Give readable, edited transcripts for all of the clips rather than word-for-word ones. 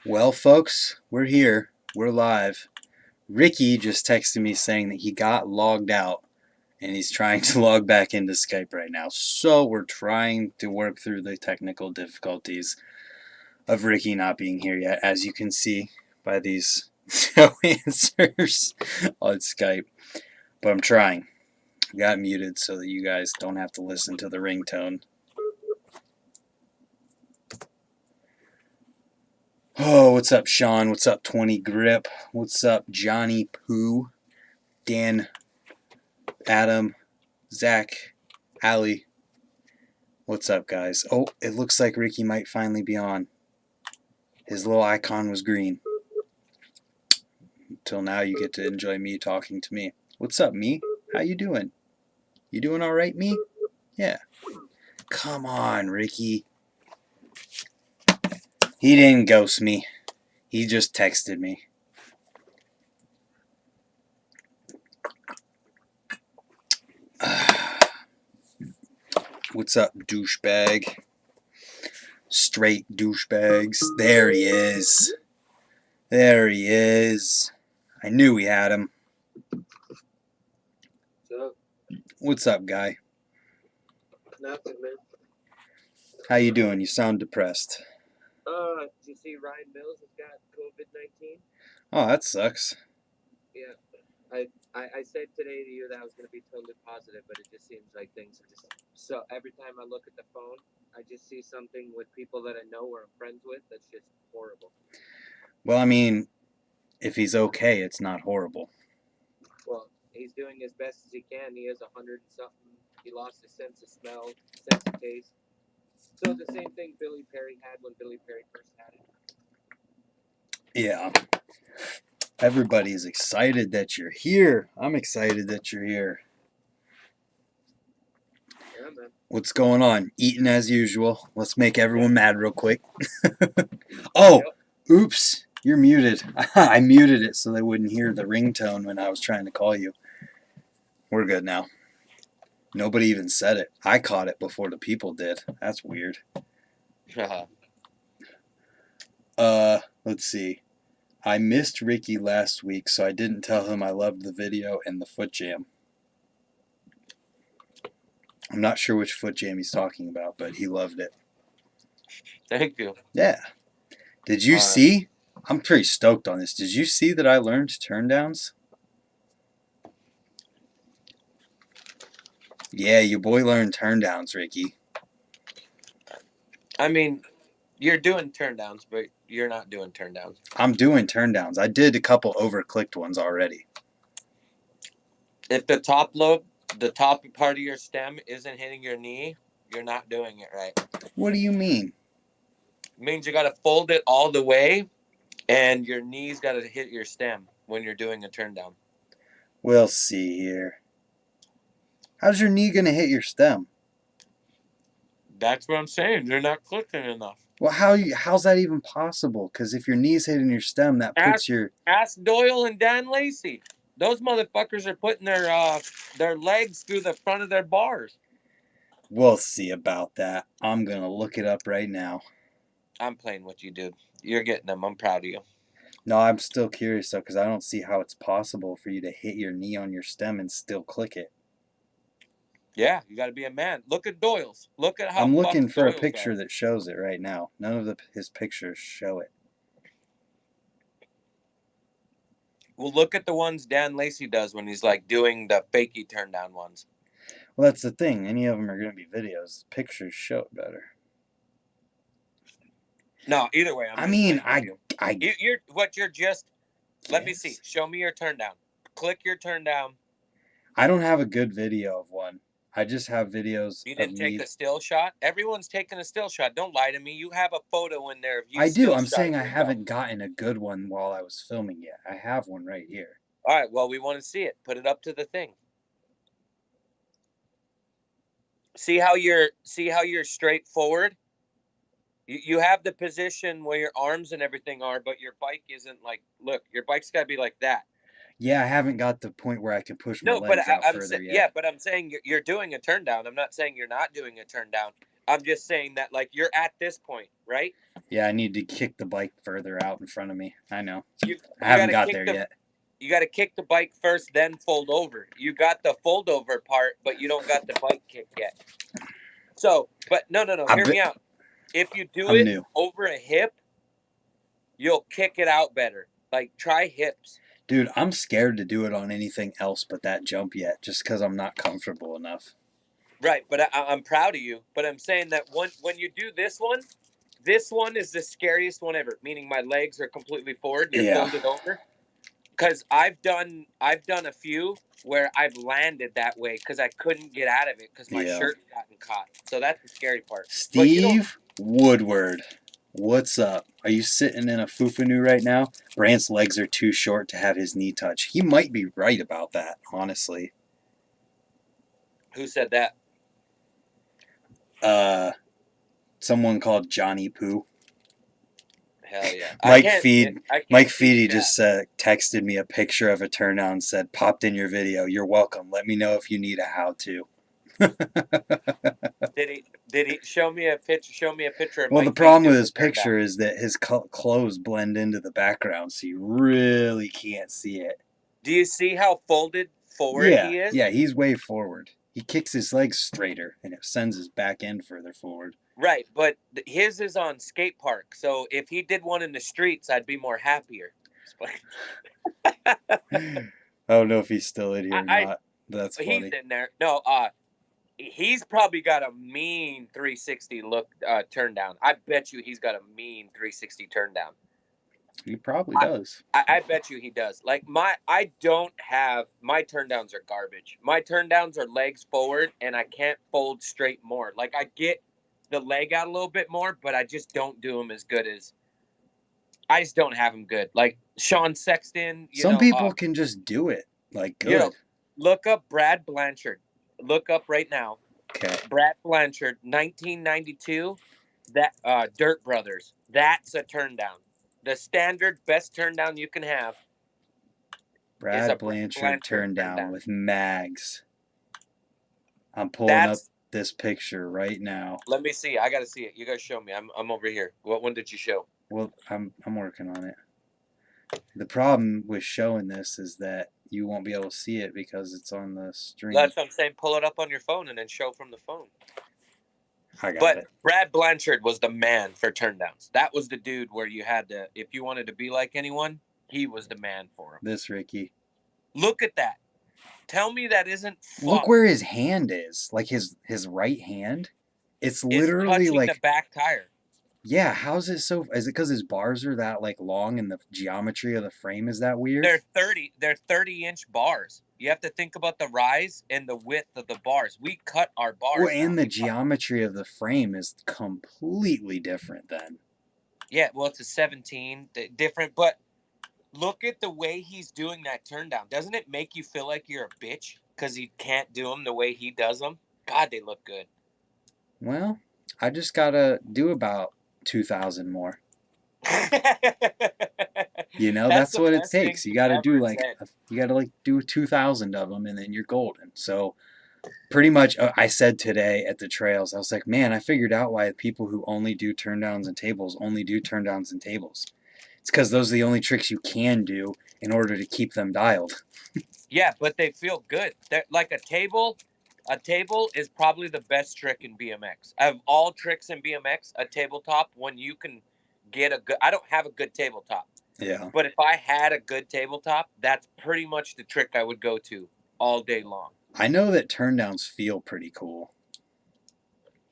Well, folks, we're here. We're live. Ricky just texted me saying that he got logged out and he's trying to log back into Skype right now. So we're trying to work through the technical difficulties of Ricky not being here yet, as you can see by these no answers on Skype. But I'm trying. I got muted so that you guys don't have to listen to the ringtone. Oh, what's up, Sean? What's up, 20 Grip? What's up, Johnny Pooh? Dan, Adam, Zach, Allie. What's up, guys? Oh, it looks like Ricky might finally be on. His little icon was green. Until now, you get to enjoy me talking to me. What's up, me? How you doing? You doing all right, me? Yeah. Come on, Ricky. He didn't ghost me. He just texted me. What's up, douchebag? Straight douchebags. There he is. There he is. I knew we had him. What's up, guy? Nothing, man. How you doing? You sound depressed. Did you see Ryan Mills has got COVID-19? Oh, that sucks. Yeah. I said today to you that I was going to be totally positive, but it just seems like things are just... So every time I look at the phone, I just see something with people that I know or I'm friends with that's just horrible. Well, I mean, if he's okay, it's not horrible. Well, he's doing as best as he can. He is 100 and something. He lost his sense of smell, sense of taste. So the same thing Billy Perry had when Billy Perry first had it. Yeah. Everybody's excited that you're here. I'm excited that you're here. Yeah, man. What's going on? Eating as usual. Let's make everyone mad real quick. Oh, oops. You're muted. I muted it so they wouldn't hear the ringtone when I was trying to call you. We're good now. Nobody even said it. I caught it before the people did. That's weird. Let's see. I missed Ricky last week, so I didn't tell him I loved the video and the foot jam. I'm not sure which foot jam he's talking about, but he loved it. Thank you. Yeah. Did you see? I'm pretty stoked on this. Did you see that I learned turndowns? Yeah, your boy learned turndowns, Ricky. I mean, you're doing turndowns, but you're not doing turndowns. I'm doing turndowns. I did a couple overclicked ones already. If the top lobe, the top part of your stem isn't hitting your knee, you're not doing it right. What do you mean? It means you got to fold it all the way, and your knee's got to hit your stem when you're doing a turndown. We'll see here. How's your knee going to hit your stem? That's what I'm saying. You're not clicking enough. Well, how's that even possible? Because if your knee's hitting your stem, that puts your... Ask Doyle and Dan Lacey. Those motherfuckers are putting their legs through the front of their bars. We'll see about that. I'm going to look it up right now. I'm playing with you, dude. You're getting them. I'm proud of you. No, I'm still curious, though, because I don't see how it's possible for you to hit your knee on your stem and still click it. Yeah, you got to be a man. Look at Doyle's. Look at how I'm looking for a Doyle's picture are. that shows it right now. None of his pictures show it. Well, look at the ones Dan Lacey does when he's like doing the fakey turn down ones. Well, that's the thing. Any of them are going to be videos. Pictures show it better. No, either way. You're just. Let me see. Show me your turn down. Click your turn down. I don't have a good video of one. I just have videos. You didn't take a still shot? Everyone's taking a still shot. Don't lie to me. You have a photo in there of you. I do. I'm saying I haven't gotten a good one while I was filming yet. I have one right here. All right. Well, we want to see it. Put it up to the thing. See how you're straight forward? You have the position where your arms and everything are, but your bike isn't like, look, your bike's got to be like that. Yeah, I haven't got the point where I can push my legs out further yet. Yeah, but I'm saying you're doing a turn down. I'm not saying you're not doing a turn down. I'm just saying that, like, you're at this point, right? Yeah, I need to kick the bike further out in front of me. I know. You I you haven't gotta got kick there the yet. you gotta kick the bike first, then fold over. You got the fold over part, but you don't got the bike kick yet. So, but no. I Hear bet me out. If you do I'm it new. over a hip, you'll kick it out better. Like, try hips. Dude, I'm scared to do it on anything else but that jump yet, just because I'm not comfortable enough. Right, but I'm proud of you. But I'm saying that when you do this one is the scariest one ever. Meaning my legs are completely forward and you're Yeah. folded over. Because I've done a few where I've landed that way because I couldn't get out of it because my Yeah. shirt's gotten caught. So that's the scary part. But you don't. Steve Woodward. What's up? Are you sitting in a fufanu right now? Brant's legs are too short to have his knee touch. He might be right about that, honestly. Who said that? Uh, Someone called Johnny Poo. Hell yeah! I Mike can't. Feed. I Mike can't see Feedy chat. just texted me a picture of a turn down and said, "Popped in your video. You're welcome. Let me know if you need a how to." Did he show me a picture? Show me a picture of Well, the Mike Feedy problem with doing his a turn down. picture is that his clothes blend into the background, so you really can't see it. Do you see how folded forward Yeah, he is? yeah, he's way forward. He kicks his legs straighter, and it sends his back end further forward. Right, but his is on skate park. So if he did one in the streets, I'd be more happier. I don't know if he's still in here or I not. That's he's funny. in there. No, he's probably got a mean 360 look turn down. I bet you he's got a mean 360 turn down. He probably I, does. I bet you he does. Like I don't have my turn downs are garbage. My turn downs are legs forward, and I can't fold straight more. Like I get the leg out a little bit more, but I just don't do them as good as. I just don't have them good. Like Sean Sexton, Some people can just do it like you know, good. look up Brad Blanchard. Look up right now. Okay. Brad Blanchard, 1992. That Dirt Brothers. That's a turn down. The standard best turn down you can have is a Brad Brad Blanchard Blanchard turned turn down down. with mags. I'm pulling up That's. this picture right now. Let me see. I gotta see it. You guys show me. I'm over here. What one did you show? Well, I'm working on it. The problem with showing this is that you won't be able to see it because it's on the stream. That's what I'm saying. Pull it up on your phone and then show from the phone. I got But it. Brad Blanchard was the man for turn downs. That was the dude where you had to, if you wanted to be like anyone, he was the man for him. This Ricky. Look at that. Tell me that isn't Look fuck. where his hand is. Like his right hand. It's It's literally touching the like, back tire. yeah, how's it so? Is it because his bars are that like long and the geometry of the frame is that weird? They're 30-inch bars. You have to think about the rise and the width of the bars. We cut our Well, bars now. and the geometry of the frame is completely different then. Yeah, well, it's a 17, different, but look at the way he's doing that turn down. Doesn't it make you feel like you're a bitch because he can't do them the way he does them? God, they look good. Well, I just gotta do about 2,000 more. You know, That's that's the what it best thing takes. You you've got to do ever like said. you got to like do 2,000 of them, and then you're golden. So pretty much, I said today at the trails, I was like, man, I figured out why people who only do turn downs and tables only do turn downs and tables. It's because those are the only tricks you can do in order to keep them dialed. Yeah, but they feel good. They're like a table. A table is probably the best trick in BMX. Of all tricks in BMX, a tabletop when you can get a good. I don't have a good tabletop. Yeah. But if I had a good tabletop, that's pretty much the trick I would go to all day long. I know that turn downs feel pretty cool.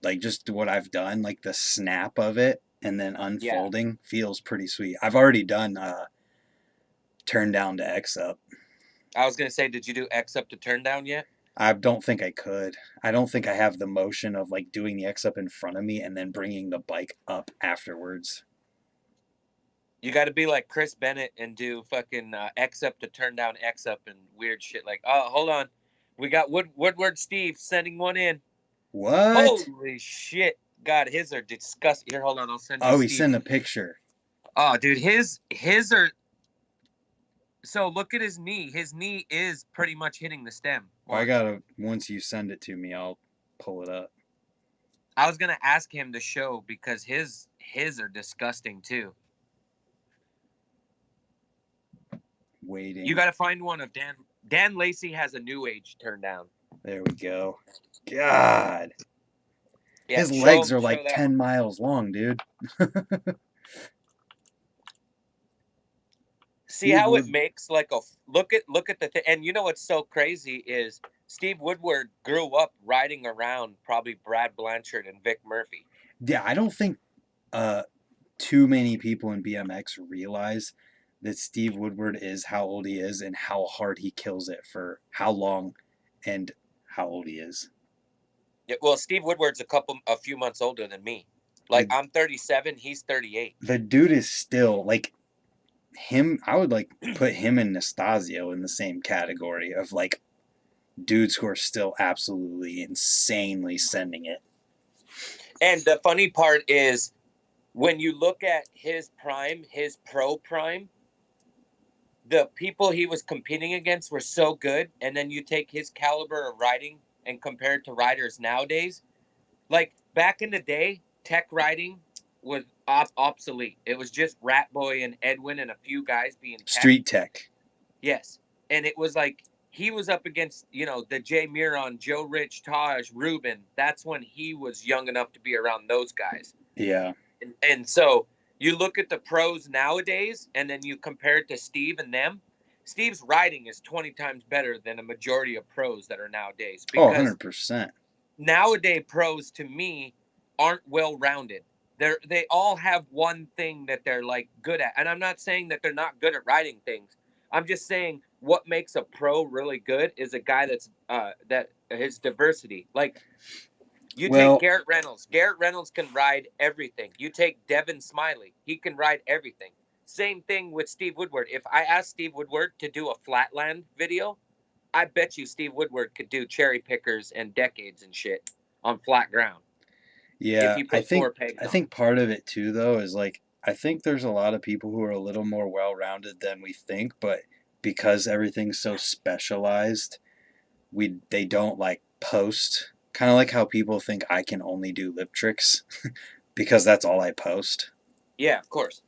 Like just what I've done, like the snap of it and then Yeah. unfolding feels pretty sweet. I've already done turn down to X up. I was going to say, did you do X up to turn down yet? I don't think I could. I don't think I have the motion of like doing the X up in front of me and then bringing the bike up afterwards. You got to be like Chris Bennett and do fucking X up to turn down X up and weird shit. Like, oh, hold on. We got Woodward Steve sending one in. What? Holy shit. God, his are disgusting. Here, hold on. I'll send you Oh, he Steve. sent a picture. Oh, dude, his are. So look at his knee. His knee is pretty much hitting the stem. I gotta, once you send it to me, I'll pull it up. I was gonna ask him to show because his are disgusting too. Waiting. You got to find one of Dan Lacey has a new age turn down. There we go. God. Yeah, His legs are show like that 10 one. miles long, dude. See Steve how it Wood. makes like a look at the thing. And you know what's so crazy is Steve Woodward grew up riding around probably Brad Blanchard and Vic Murphy. Yeah, I don't think too many people in BMX realize that Steve Woodward is how old he is and how hard he kills it for how long and how old he is. Yeah, well, Steve Woodward's a few months older than me. Like The I'm 37, he's 38. the dude is still like him. I would like put him and Nastasio in the same category of like dudes who are still absolutely insanely sending it. And the funny part is when you look at his prime, his pro prime, the people he was competing against were so good, and then you take his caliber of riding and compare it to riders nowadays. Like back in the day, tech riding was obsolete. It was just Rat Boy and Edwin and a few guys being tech. Street tech. Yes, and it was like he was up against the Jay Miron, Joe Rich, Taj, Ruben. That's when he was young enough to be around those guys. Yeah. And so you look at the pros nowadays, and then you compare it to Steve and them. Steve's riding is 20 times better than a majority of pros that are nowadays Oh, because 100%. nowadays pros to me aren't well rounded. They all have one thing that they're like good at, and I'm not saying that they're not good at riding things. I'm just saying what makes a pro really good is a guy that his diversity. Like you take Well, Garrett Reynolds. Garrett Reynolds can ride everything. You take Devin Smiley. He can ride everything. Same thing with Steve Woodward. If I asked Steve Woodward to do a flatland video, I bet you Steve Woodward could do cherry pickers and decades and shit on flat ground if yeah, he I put think four pegs I on. think part of it too though is like I think there's a lot of people who are a little more well-rounded than we think, but because everything's so specialized, they don't like post. Kind of like how people think I can only do lip tricks because that's all I post. Yeah, of course.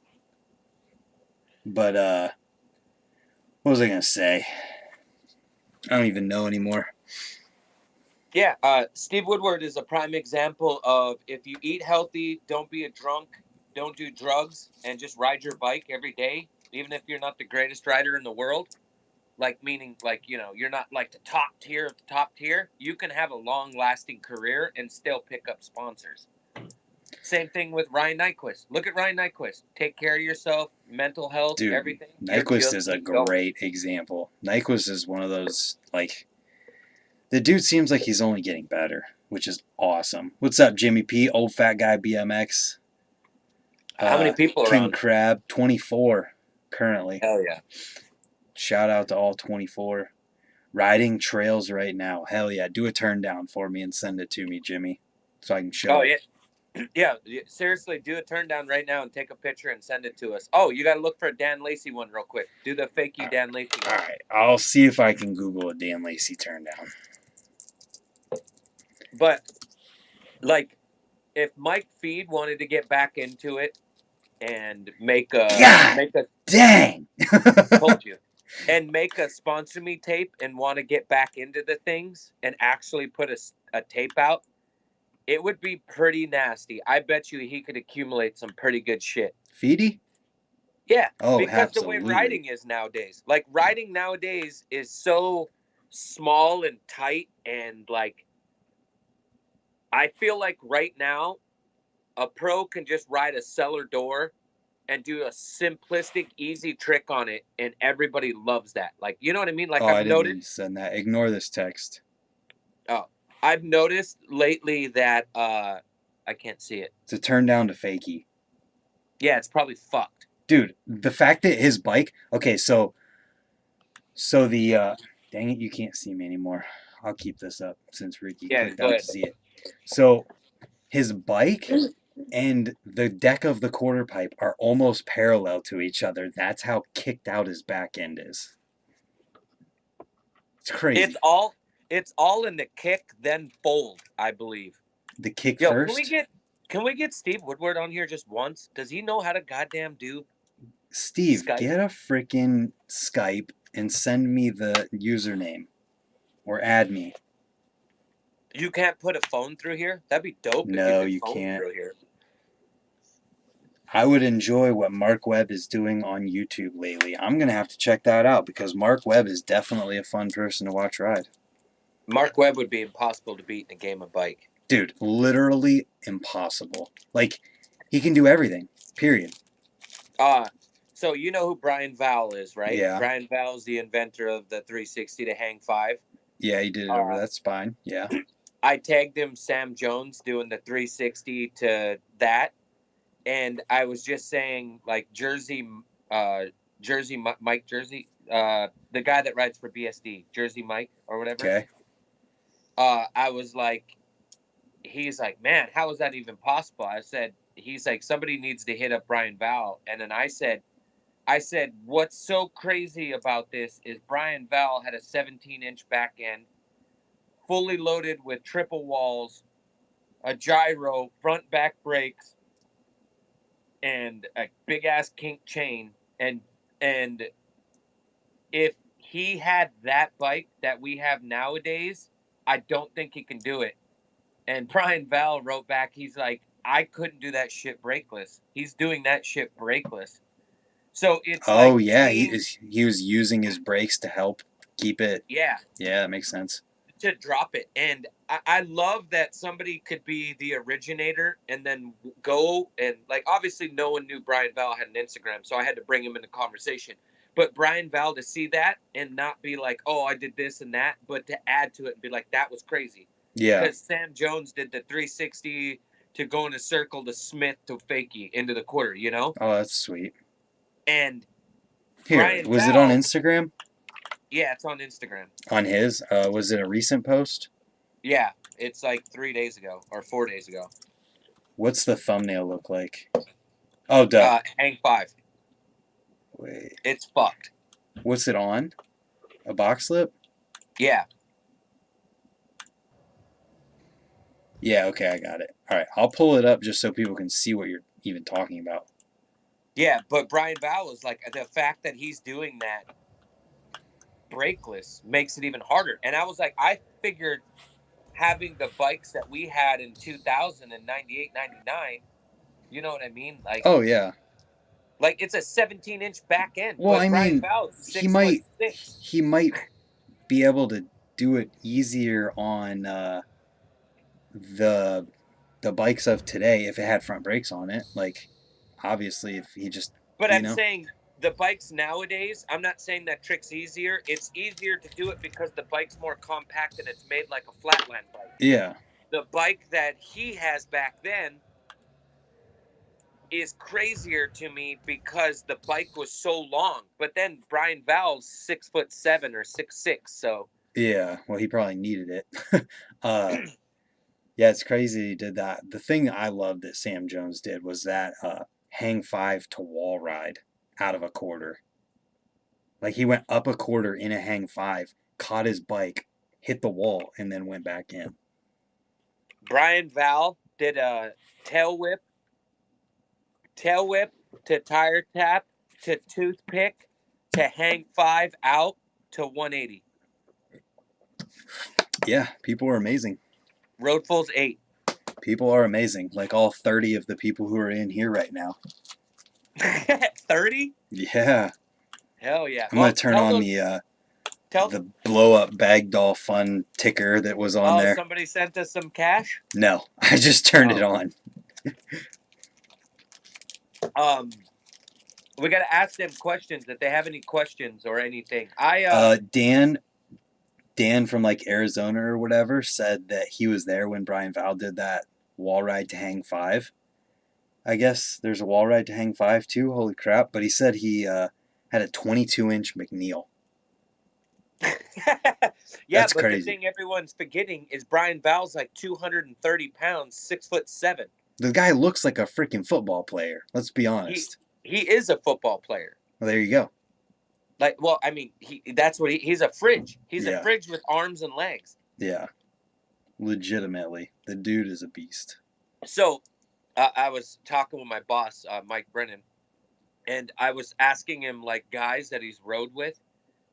But what was I gonna say? I don't even know anymore. Yeah, Steve Woodward is a prime example of if you eat healthy, don't be a drunk, don't do drugs, and just ride your bike every day, even if you're not the greatest rider in the world. Like meaning like you're not like the top tier of the top tier. You can have a long lasting career and still pick up sponsors. Same thing with Ryan Nyquist. Look at Ryan Nyquist. Take care of yourself, mental health, Dude, everything. You're Nyquist just is a keep going. great example. Nyquist is one of those, like, the dude seems like he's only getting better, which is awesome. What's up, Jimmy P? Old fat guy BMX. How many people are King on? Crab, 24 currently. Hell yeah. Shout out to all 24. Riding trails right now. Hell yeah. Do a turn down for me and send it to me, Jimmy, so I can show Oh it. yeah. Yeah, seriously, do a turn down right now and take a picture and send it to us. Oh, you got to look for a Dan Lacey one real quick. Do the fake you Dan Lacey All one. right. I'll see if I can Google a Dan Lacey turn down. But like, if Mike Feed wanted to get back into it and make God a dang. told you and make a sponsor me tape and want to get back into the things and actually put a tape out, it would be pretty nasty. I bet you he could accumulate some pretty good shit. Feedy? Yeah, Oh, because the way absolutely. writing is nowadays, like writing nowadays is so small and tight, and like I feel like right now a pro can just ride a cellar door and do a simplistic, easy trick on it, and everybody loves that. Like, you know what I mean? Like Oh, I've I didn't mean to noticed. send that. Ignore this text. Oh, I've noticed lately that I can't see it. It's a turn down to fakie. Yeah, it's probably fucked. Dude, the fact that his bike. Okay, so the dang it, you can't see me anymore. I'll keep this up since Ricky Yeah, clicked go out ahead. to see it. So his bike and the deck of the quarter pipe are almost parallel to each other. That's how kicked out his back end is. It's crazy. It's all in the kick, then fold, I believe. the kick Yo, first. can we get Steve Woodward on here just once? Does he know how to goddamn do Steve, Skype? get a freaking Skype and send me the username or add me. You can't put a phone through here? That'd be dope if you No, could you phone can't. through here. I would enjoy what Mark Webb is doing on YouTube lately. I'm going to have to check that out because Mark Webb is definitely a fun person to watch ride. Mark Webb would be impossible to beat in a game of bike. Dude, literally impossible. Like, he can do everything, period. So you know who Brian Vowell is, right? Yeah. Brian Vowell is the inventor of the 360 to hang 5. Yeah, he did it over that spine. Yeah. I tagged him Sam Jones doing the 360 to that, and I was just saying like Mike Jersey, the guy that rides for BSD, Jersey Mike or whatever. Okay. I was like, he's like, man, how is that even possible? I said, he's like, somebody needs to hit up Brian Vowell, and then I said, what's so crazy about this is Brian Vowell had a 17-inch back end, fully loaded with triple walls, a gyro, front back brakes, and a big ass kink chain. And if he had that bike that we have nowadays, I don't think he can do it. And Brian Vowell wrote back, he's like, I couldn't do that shit brakeless. He's doing that shit brakeless. So it's like, yeah, he was using his brakes to help keep it. Yeah, Yeah, that makes sense. to drop it. And I love that somebody could be the originator and then go and, like, obviously no one knew Brian Vowell had an Instagram, so I had to bring him into conversation. But Brian Vowell to see that and not be like, oh, I did this and that, but to add to it and be like, that was crazy. Yeah. Because Sam Jones did the 360 to go in a circle to Smith to fakie into the quarter, you know? Oh, that's sweet. And Here, Brian was Vowell, it on Instagram? Yeah, it's on Instagram. On his? Was it a recent post? Yeah, it's like 3 days ago or 4 days ago. What's the thumbnail look like? Oh, duh. Hang 5. Wait. It's fucked. What's it on? A box lip? Yeah. Yeah, okay, I got it. All right, I'll pull it up just so people can see what you're even talking about. Yeah, but Brian Vowell is like, the fact that he's doing that brakeless makes it even harder. And I was like, I figured having the bikes that we had in 2000 and 98, 99, you know what I mean? Like, oh, yeah. Like, it's a 17-inch back end. Well, but I Brian mean, Vowell's he might 6'6". he might be able to do it easier on the bikes of today if it had front brakes on it. Like, obviously, if he just, But you I'm know. saying the bikes nowadays, I'm not saying that trick's easier. It's easier to do it because the bike's more compact and it's made like a flatland bike. Yeah. The bike that he has back then is crazier to me because the bike was so long. But then Brian Vowell's 6'7" or 6'6", so Yeah, well, he probably needed it. Yeah, it's crazy he did that. The thing I loved that Sam Jones did was that hang 5 to wall ride out of a quarter. Like, he went up a quarter in a hang 5, caught his bike, hit the wall, and then went back in. Brian Vowell did a tail whip to tire tap to toothpick to hang 5 out to 180. Yeah, people are amazing. Road fulls 8. People are amazing. Like all 30 of the people who are in here right now. 30? Yeah. Hell yeah. I'm going to turn on the blow up bag doll fun ticker that was on there. Somebody sent us some cash? No, I just turned it on. We got to ask them questions if they have any questions or anything. Dan from like Arizona or whatever said that he was there when Brian Vowell did that wall ride to hang 5. I guess there's a wall ride to hang 5 too. Holy crap. But he said he had a 22-inch McNeil. Yeah, that's but crazy. The thing everyone's forgetting is Brian Vowell's like 230 pounds, 6'7". The guy looks like a freaking football player. Let's be honest. He is a football player. Well, there you go. Like, well, I mean, he's a fridge. He's Yeah. a fridge with arms and legs. Yeah. Legitimately, the dude is a beast. So I was talking with my boss, Mike Brennan, and I was asking him like guys that he's rode with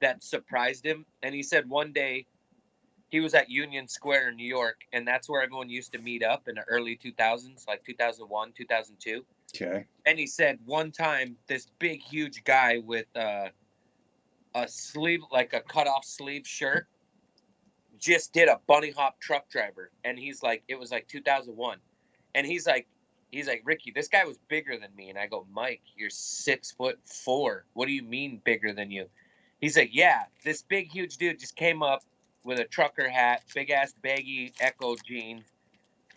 that surprised him, and he said one day he was at Union Square in New York, and that's where everyone used to meet up in the early 2000s, like 2001, 2002. Okay. And he said one time this big, huge guy with a sleeve, like a cut off sleeve shirt, just did a bunny hop truck driver. And he's like, it was like 2001. And he's like, Ricky, this guy was bigger than me. And I go, Mike, you're 6'4". What do you mean bigger than you? He's like, yeah, this big, huge dude just came up with a trucker hat, big ass baggy Echo jeans,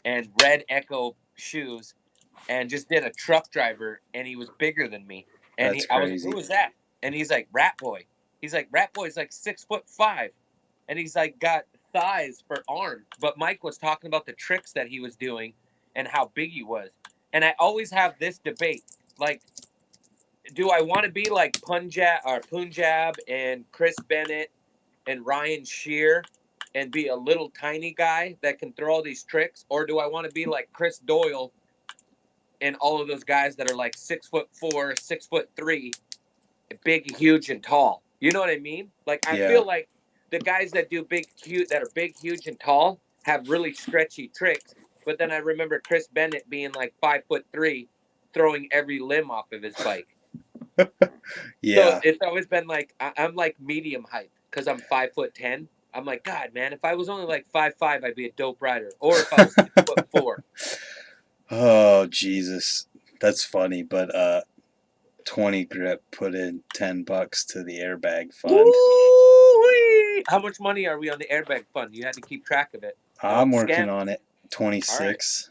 and red Echo shoes, and just did a truck driver, and he was bigger than me. And That's I was like, crazy. who was that? And he's like, Rat Boy. He's like, Rat Boy's like 6'5", and he's like got thighs for arms. But Mike was talking about the tricks that he was doing and how big he was. And I always have this debate, like, do I want to be like Punjab and Chris Bennett and Ryan Shear and be a little tiny guy that can throw all these tricks, or do I want to be like Chris Doyle and all of those guys that are like 6'4", 6'3", big, huge, and tall? You know what I mean? Like, I Yeah. feel like the guys that do big, huge, and tall have really stretchy tricks. But then I remember Chris Bennett being like 5'3", throwing every limb off of his bike. Yeah. So it's always been like I'm like medium height because I'm 5'10". I'm like, God, man, if I was only like 5'5", I'd be a dope rider. Or if I was 6'4". Oh, Jesus. That's funny, but 20 grip put in $10 to the airbag fund. Woo-wee! How much money are we on the airbag fund? You had to keep track of it. I'm working Scam. on it. 26.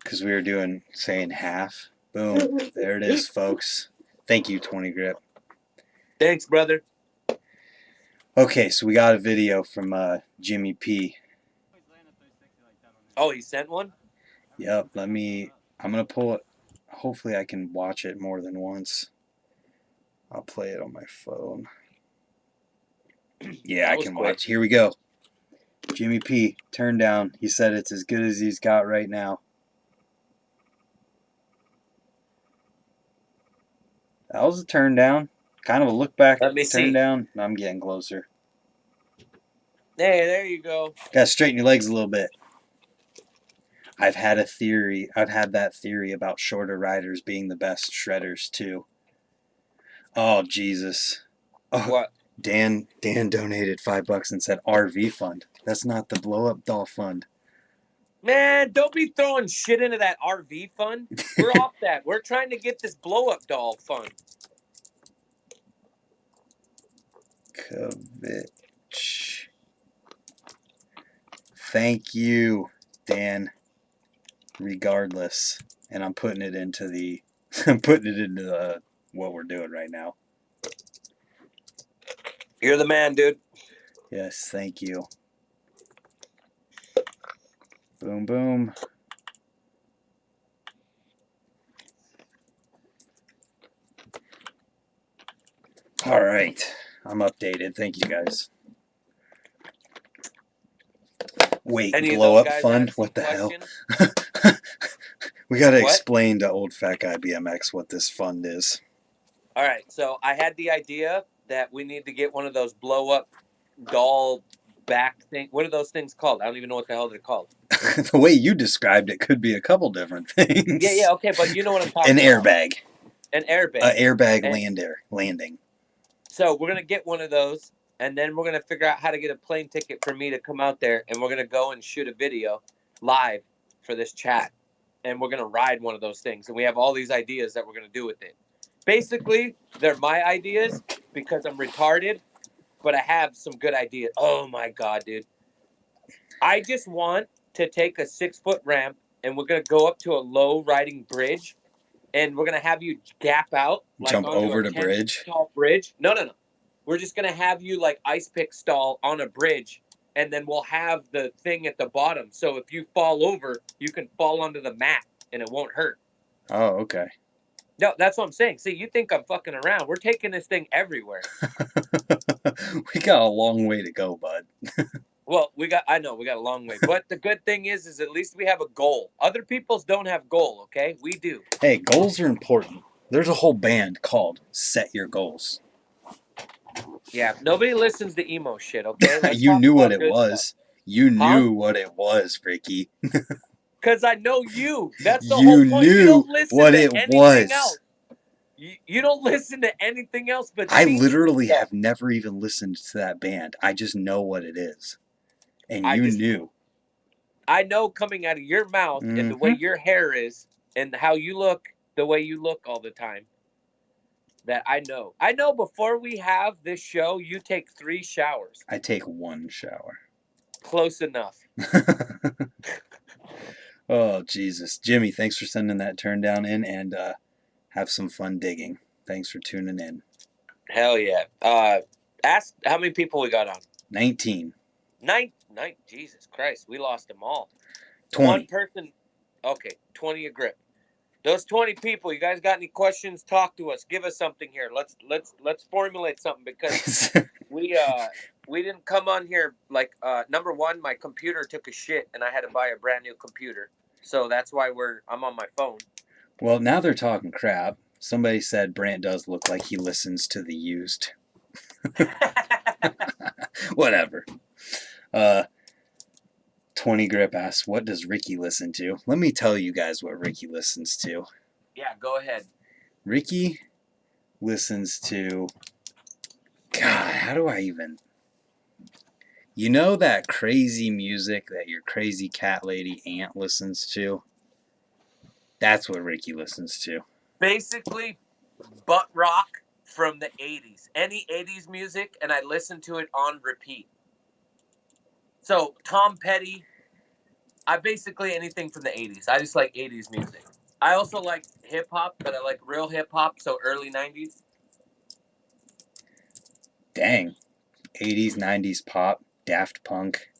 Because we were saying half. Boom. There it is, folks. Thank you, 20 grip. Thanks, brother. Okay, so we got a video from Jimmy P. Oh, he sent one? Yep, I'm going to pull it. Hopefully I can watch it more than once. I'll play it on my phone. Yeah, I can watch. Here we go. Jimmy P, turn down. He said it's as good as he's got right now. That was a turn down. Kind of a look back. Let me turn see. down. I'm getting closer. Hey, there you go. Gotta straighten your legs a little bit. I've had that theory about shorter riders being the best shredders too. Oh, Jesus. Oh, What? Dan donated $5 and said RV fund. That's not the blow up doll fund. Man, don't be throwing shit into that RV fund. We're off that. We're trying to get this blow up doll fund. Kovich. Thank you, Dan. Regardless, and I'm putting it into the what we're doing right now. You're the man, dude. Yes, thank you. Boom, boom. All right, I'm updated. Thank you, guys. Wait, blow up fund? What the hell? We got to explain to old fat guy BMX what this fund is. All right, so I had the idea that we need to get one of those blow up doll back thing. What are those things called? I don't even know what the hell they're called. The way you described it could be a couple different things. Yeah, okay, but you know what I'm talking about. An airbag. An airbag landing. So we're going to get one of those, and then we're going to figure out how to get a plane ticket for me to come out there, and we're going to go and shoot a video live for this chat, and we're going to ride one of those things, and we have all these ideas that we're going to do with it. Basically, they're my ideas because I'm retarded, but I have some good ideas. Oh, my God, dude. I just want to take a 6-foot ramp, and we're going to go up to a low riding bridge, and we're going to have you gap out. Like jump over the bridge? Tall bridge. No. We're just going to have you like ice pick stall on a bridge, and then we'll have the thing at the bottom. So if you fall over, you can fall onto the mat, and it won't hurt. Oh, okay. No, that's what I'm saying. See, you think I'm fucking around. We're taking this thing everywhere. We got a long way to go, bud. Well, I know we got a long way, but the good thing is at least we have a goal. Other people's don't have goal, okay? We do. Hey, goals are important. There's a whole band called Set Your Goals. Yeah, nobody listens to emo shit, okay? Let's You talk knew what about it good stuff. was. You Huh? knew what it was, Ricky. Because I know you. That's the whole You point. You knew don't listen what to it anything was. else. You don't listen to anything else but I singing literally stuff. have never even listened to that band. I just know what it is. And I you just, knew. I know coming out of your mouth and the way Mm-hmm. your hair is and how you look, the way you look all the time, that I know. I know before we have this show, you take 3 showers. I take one shower. Close enough. Oh, Jesus. Jimmy, thanks for sending that turn down in, and have some fun digging. Thanks for tuning in. Hell yeah. Ask how many people we got on. 19. Nine. Jesus Christ, we lost them all. 20. One person. Okay, 20 a grip. Those 20 people, you guys got any questions? Talk to us. Give us something here. Let's formulate something because we didn't come on here like number one, my computer took a shit and I had to buy a brand new computer. So that's why I'm on my phone. Well, now they're talking crap. Somebody said Brant does look like he listens to the used. Whatever. 20 Grip asks, what does Ricky listen to? Let me tell you guys what Ricky listens to. Yeah, go ahead. Ricky listens to... God, how do I even... You know that crazy music that your crazy cat lady aunt listens to? That's what Ricky listens to. Basically, butt rock from the 80s. Any 80s music, and I listen to it on repeat. So, Tom Petty, I basically anything from the 80s. I just like 80s music. I also like hip hop, but I like real hip hop, so early 90s. Dang. 80s, 90s pop, Daft Punk.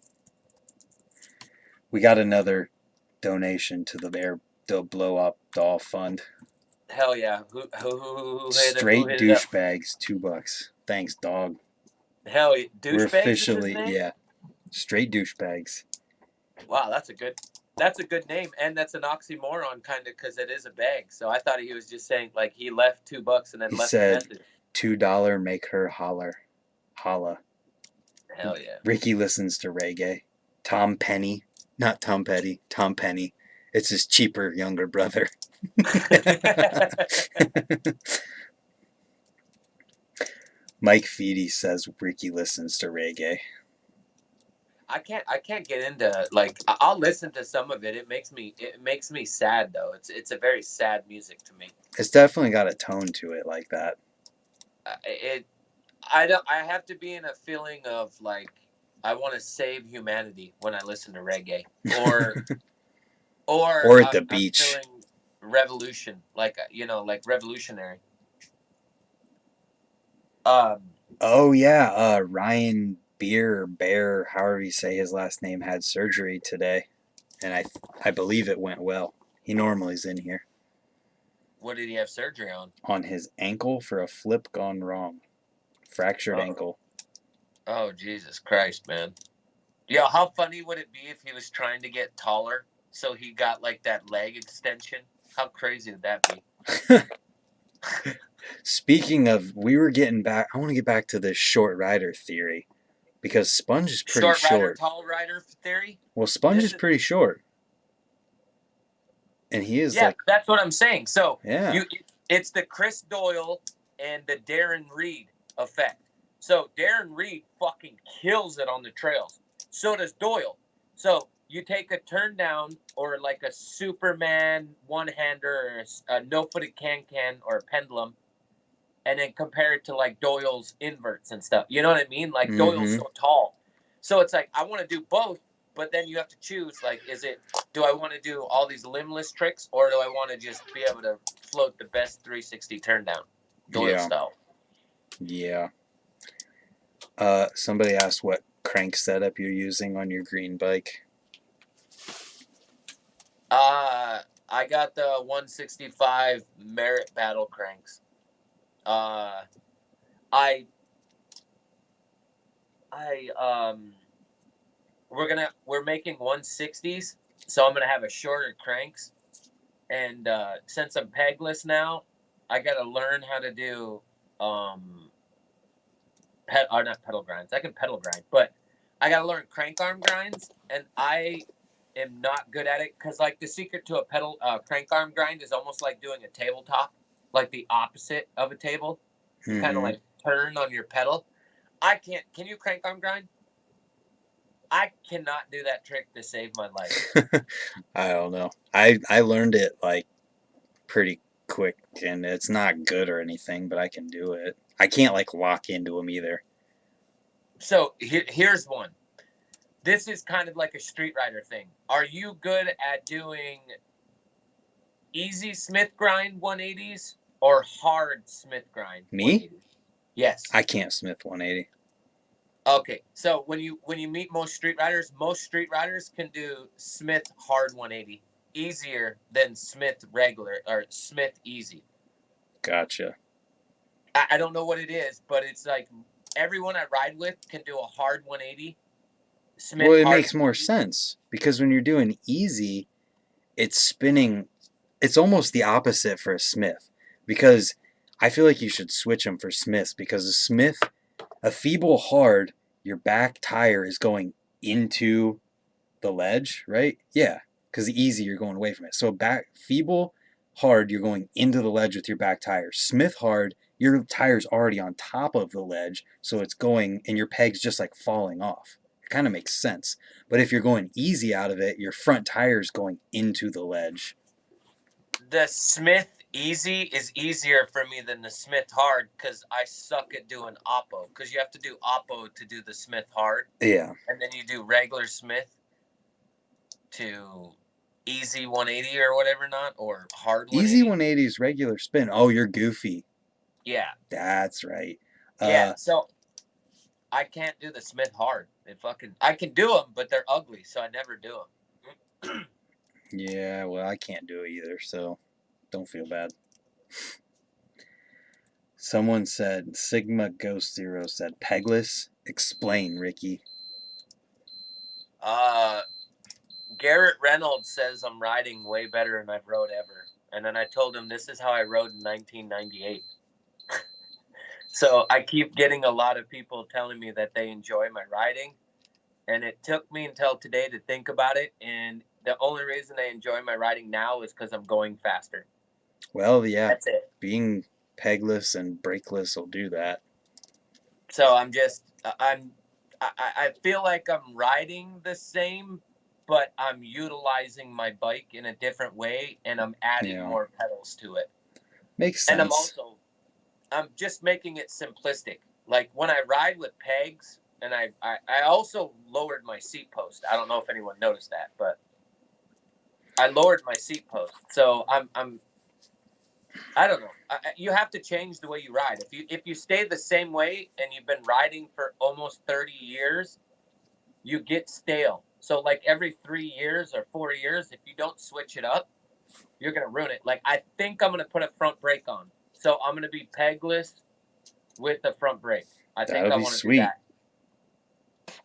We got another donation to the Blow Up Doll Fund. Hell yeah. Who Straight hit it up? douchebags, $2. Thanks, dog. Hell yeah. We're Douchebags is his officially, name? yeah, straight douchebags. Wow, that's a good name, and that's an oxymoron kind of because it is a bag. So I thought he was just saying like he left $2 and then He left said, a message. $2 make her holla. Hell yeah. Ricky listens to reggae. Tom Penny, not Tom Petty, Tom Penny. It's his cheaper younger brother. Mike Feedy says Ricky listens to reggae. I can't get into like I'll listen to some of it. It makes me sad though. It's a very sad music to me. It's definitely got a tone to it like that. I have to be in a feeling of like I want to save humanity when I listen to reggae or Or at the I'm beach. feeling revolution like revolutionary. Oh yeah, Ryan Bear, however you say his last name, had surgery today, and I believe it went well. He normally's in here. What did he have surgery on? On his ankle for a flip gone wrong. Fractured ankle. Oh, Jesus Christ, man. Yeah, how funny would it be if he was trying to get taller so he got like that leg extension? How crazy would that be? Speaking of, we were getting back, I want to get back to this short rider theory because Sponge is pretty short. Short rider, tall rider theory? Well, Sponge is pretty short. And he is like... that's what I'm saying. So, yeah. It's the Chris Doyle and the Darren Reed effect. So, Darren Reed fucking kills it on the trails. So does Doyle. So, you take a turn down or like a Superman one-hander or a no-footed can or a pendulum and then compare it to like Doyle's inverts and stuff. You know what I mean? Like Doyle's so tall. So, it's like I want to do both. But then you have to choose, like, do I want to do all these limbless tricks, or do I want to just be able to float the best 360 turn down, Doyle style? Yeah. Somebody asked what crank setup you're using on your green bike. I got the 165 Merit Battle Cranks. I I we're making 160s, so I'm gonna have a shorter cranks. And since I'm pegless now, I gotta learn how to do um or not pedal grinds. I can pedal grind, but I gotta learn crank arm grinds, and I am not good at it because like the secret to a pedal crank arm grind is almost like doing a tabletop, like the opposite of a table. You kind of Mm-hmm. like turn on your pedal. I can't. Can you crank arm grind? I cannot do that trick to save my life. I don't know. I learned it like pretty quick, and it's not good or anything, but I can do it. I can't like lock into them either. So here's one. This is kind of like a street rider thing. Are you good at doing easy Smith grind 180s or hard Smith grind Me? 180s? Yes. I can't Smith 180. Okay. So when you meet most street riders can do Smith hard 180 easier than Smith regular or Smith easy. Gotcha. I don't know what it is, but it's like everyone I ride with can do a hard 180. Smith Well, it hard makes more 180. sense because when you're doing easy, it's spinning. It's almost the opposite for a Smith because I feel like you should switch them for Smiths because a Smith, a feeble hard, your back tire is going into the ledge, right? Yeah, because the easy you're going away from it. So back feeble hard, you're going into the ledge with your back tire. Smith hard, your tire's already on top of the ledge, so it's going and your peg's just like falling off. It kind of makes sense. But if you're going easy out of it, your front tire's going into the ledge. The Smith easy is easier for me than the Smith hard because I suck at doing oppo because you have to do oppo to do the Smith hard, Yeah. and then you do regular Smith to easy 180 or whatever, not or hard Easy 180. 180 is regular spin. Oh, you're goofy. Yeah, That's right. yeah. So I can't do the Smith hard. I can do them, but they're ugly, so I never do them. Yeah, well, I can't do it either, so don't feel bad. Someone said, Sigma Ghost Zero said, Pegless, explain, Ricky. Garrett Reynolds says I'm riding way better than I've rode ever. And then I told him this is how I rode in 1998. So I keep getting a lot of people telling me that they enjoy my riding. And it took me until today to think about it. And the only reason they enjoy my riding now is because I'm going faster. Well, yeah, That's it. being pegless and brakeless will do that. So I feel like I'm riding the same, but I'm utilizing my bike in a different way and I'm adding more pedals to it. Makes sense. And I'm just making it simplistic. Like when I ride with pegs, and I also lowered my seat post. I don't know if anyone noticed that, but I lowered my seat post. So I don't know. You have to change the way you ride. If you stay the same way and you've been riding for almost 30 years, you get stale. So like every 3 years or 4 years, if you don't switch it up, you're gonna ruin it. Like I think I'm gonna put a front brake on. So I'm gonna be pegless with the front brake. I think I want to do that.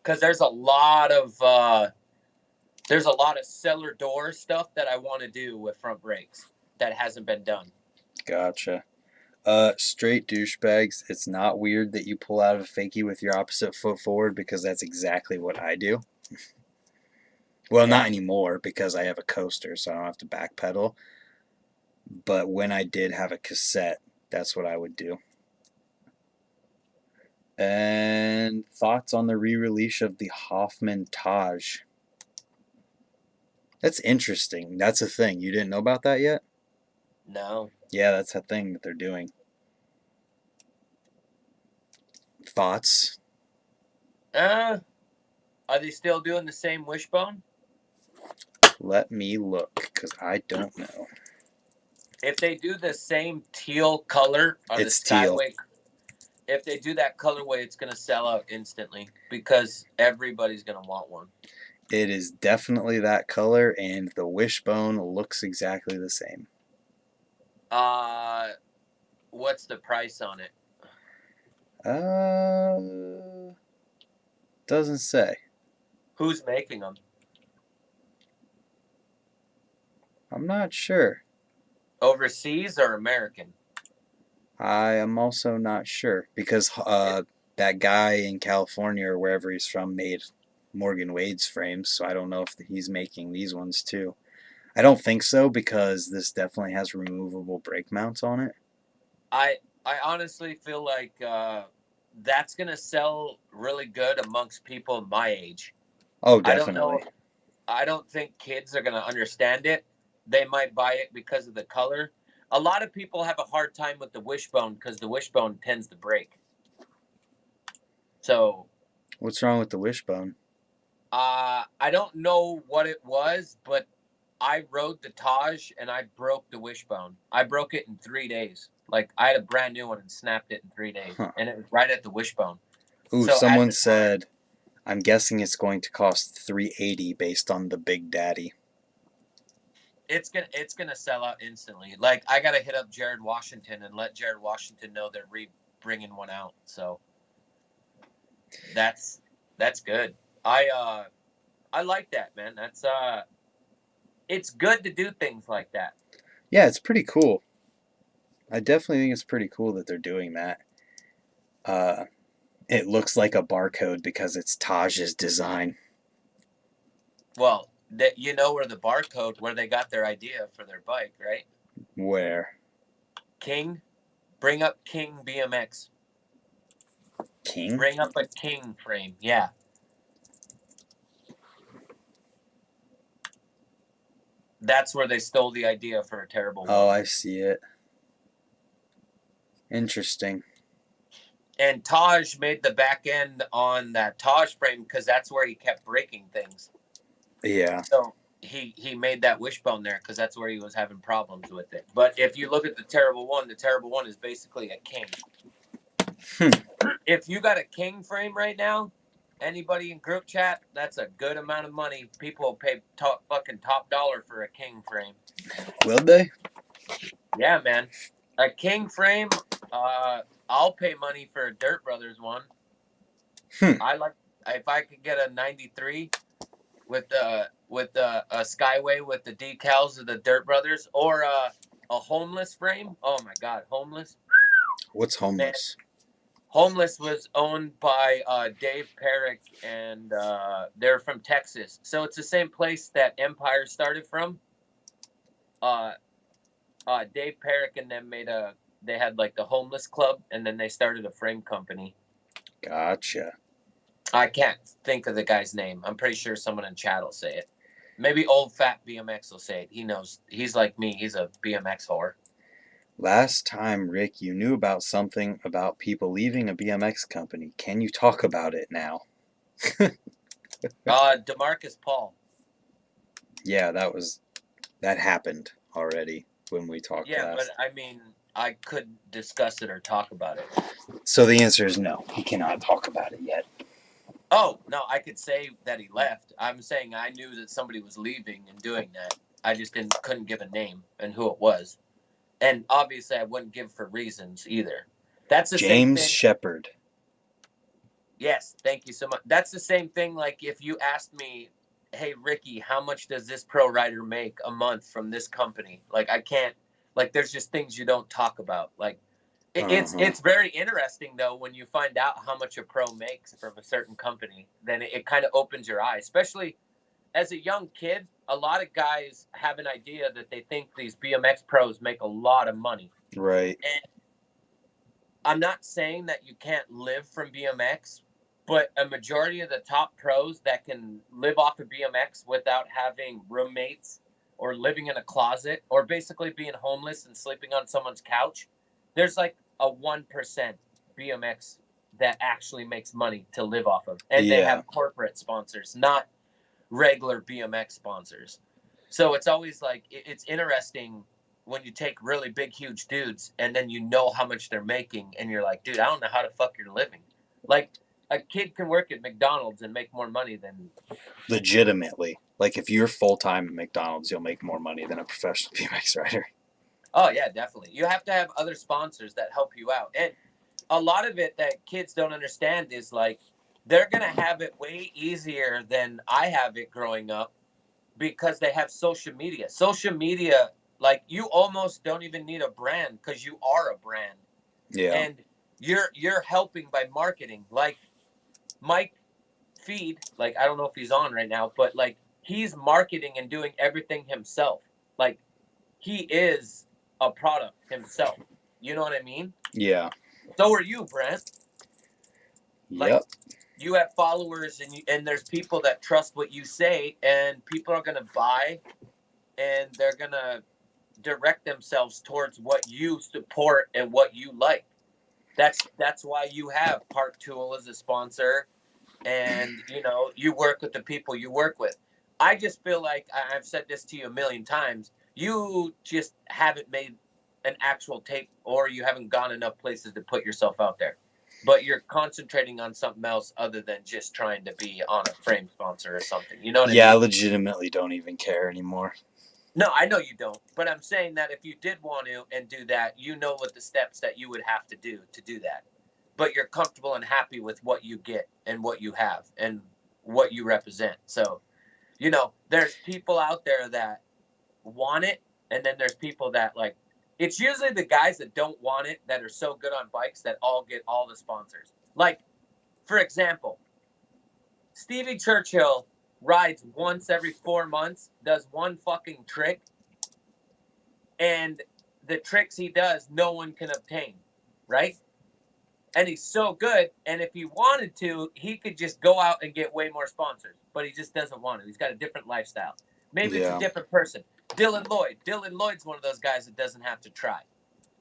Because there's a lot of cellar door stuff that I want to do with front brakes that hasn't been done. Gotcha. Straight douchebags, it's not weird that you pull out of a fakie with your opposite foot forward because that's exactly what I do. Well, not anymore because I have a coaster, so I don't have to backpedal. But when I did have a cassette, that's what I would do. And thoughts on the re-release of the Hoffman Taj? That's interesting. That's a thing. You didn't know about that yet? No. Yeah, that's a thing that they're doing. Thoughts? Are they still doing the same wishbone? Let me look, because I don't know. If they do the same teal color on It's the Skyway, if they do that colorway, it's going to sell out instantly because everybody's going to want one. It is definitely that color, and the wishbone looks exactly the same. Uh, what's the price on it? Doesn't say. Who's making them? I'm not sure. Overseas or American? I am also not sure because It, that guy in California or wherever he's from made Morgan Wade's frames, so I don't know if he's making these ones too. I don't think so because this definitely has removable brake mounts on it. I I honestly feel like that's gonna sell really good amongst people my age. Oh, I don't know. definitely. I don't think kids are gonna understand it. They might buy it because of the color. A lot of people have a hard time with the wishbone because the wishbone tends to break. So What's wrong with the wishbone? I don't know what it was, but I rode the Taj and I broke the wishbone. I broke it in 3 days. Like I had a brand new one and snapped it in 3 days, Huh. and it was right at the wishbone. Ooh, So at someone the time, said, I'm guessing it's going to cost 380 based on the Big Daddy. it's gonna sell out instantly. Like I gotta hit up Jared Washington and let Jared Washington know they're bringing one out. So that's that's good. I like that, man. That's it's good to do things like that. Yeah, it's pretty cool. I definitely think it's pretty cool that they're doing that. Uh, it looks like a barcode because it's Taj's design. Well, that you know where the barcode where they got their idea for their bike, right? Where? King, bring up King BMX. King? Bring up a King frame. Yeah, that's where they stole the idea for a terrible Oh, one. I see it. Interesting. And Taj made the back end on that Taj frame because that's where he kept breaking things. Yeah. So he made that wishbone there because that's where he was having problems with it. But if you look at the terrible one is basically a king. If you got a king frame right now, anybody in group chat, that's a good amount of money. People will pay fucking top dollar for a king frame. Will they? Yeah, man. A king frame, I'll pay money for a Dirt Brothers one. Hmm. I like if I could get a 93 with a Skyway with the decals of the Dirt Brothers or a homeless frame. Oh my god, homeless. What's Man, homeless? Homeless was owned by Dave Perrick, and they're from Texas. So it's the same place that Empire started from. Uh, Dave Perrick and them they had like the homeless club, and then they started a frame company. Gotcha. I can't think of the guy's name. I'm pretty sure someone in chat will say it. Maybe old fat BMX will say it. He knows. He's like me. He's a BMX whore. Last time, Rick, you knew about something about people leaving a BMX company. Can you talk about it now? Demarcus Paul. Yeah, that happened already when we talked Yeah, but last. I mean, I could discuss it or talk about it. So the answer is no. He cannot talk about it yet. Oh, no, I could say that he left. I'm saying I knew that somebody was leaving and doing that. I just couldn't give a name and who it was. And obviously I wouldn't give for reasons either. That's the same James thing. Shepard. Yes, thank you so much. That's the same thing like if you asked me, "Hey Ricky, how much does this pro rider make a month from this company?" Like I can't like there's just things you don't talk about. Like Uh-huh. it's very interesting though when you find out how much a pro makes from a certain company. Then it kind of opens your eyes, especially as a young kid. A lot of guys have an idea that they think these BMX pros make a lot of money. Right. And I'm not saying that you can't live from BMX, but a majority of the top pros that can live off of BMX without having roommates or living in a closet or basically being homeless and sleeping on someone's couch, there's like a 1% BMX that actually makes money to live off of. And they Yeah. have corporate sponsors, not regular BMX sponsors. So it's always like it's interesting when you take really big, huge dudes and then you know how much they're making, and you're like, dude, I don't know how the fuck you're living. Like a kid can work at McDonald's and make more money than Legitimately. Like, if you're full time at McDonald's, you'll make more money than a professional BMX rider. Oh yeah, definitely. You have to have other sponsors that help you out. And a lot of it that kids don't understand is like they're going to have it way easier than I have it growing up because they have social media. Social media, like you almost don't even need a brand because you are a brand. Yeah. And you're helping by marketing. Like Mike Feed, like I don't know if he's on right now, but like he's marketing and doing everything himself. Like he is a product himself. You know what I mean? Yeah. So are you, Brent. Like Yep. you have followers and there's people that trust what you say and people are going to buy and they're going to direct themselves towards what you support and what you like. That's why you have Park Tool as a sponsor and you work with the people you work with. I just feel like I've said this to you a million times. You just haven't made an actual tape or you haven't gone enough places to put yourself out there. But you're concentrating on something else other than just trying to be on a frame sponsor or something. You know what I Yeah, I mean? legitimately don't even care anymore. No, I know you don't. But I'm saying that if you did want to and do that, you know what the steps that you would have to do that. But you're comfortable and happy with what you get and what you have and what you represent. So, there's people out there that want it, and then there's people that like it's usually the guys that don't want it that are so good on bikes that all get all the sponsors. Like, for example, Stevie Churchill rides once every 4 months, does one fucking trick, and the tricks he does, no one can obtain, right? And he's so good. And if he wanted to, he could just go out and get way more sponsors, but he just doesn't want to. He's got a different lifestyle. Maybe it's a Yeah. different person. Dylan Lloyd. Dylan Lloyd's one of those guys that doesn't have to try.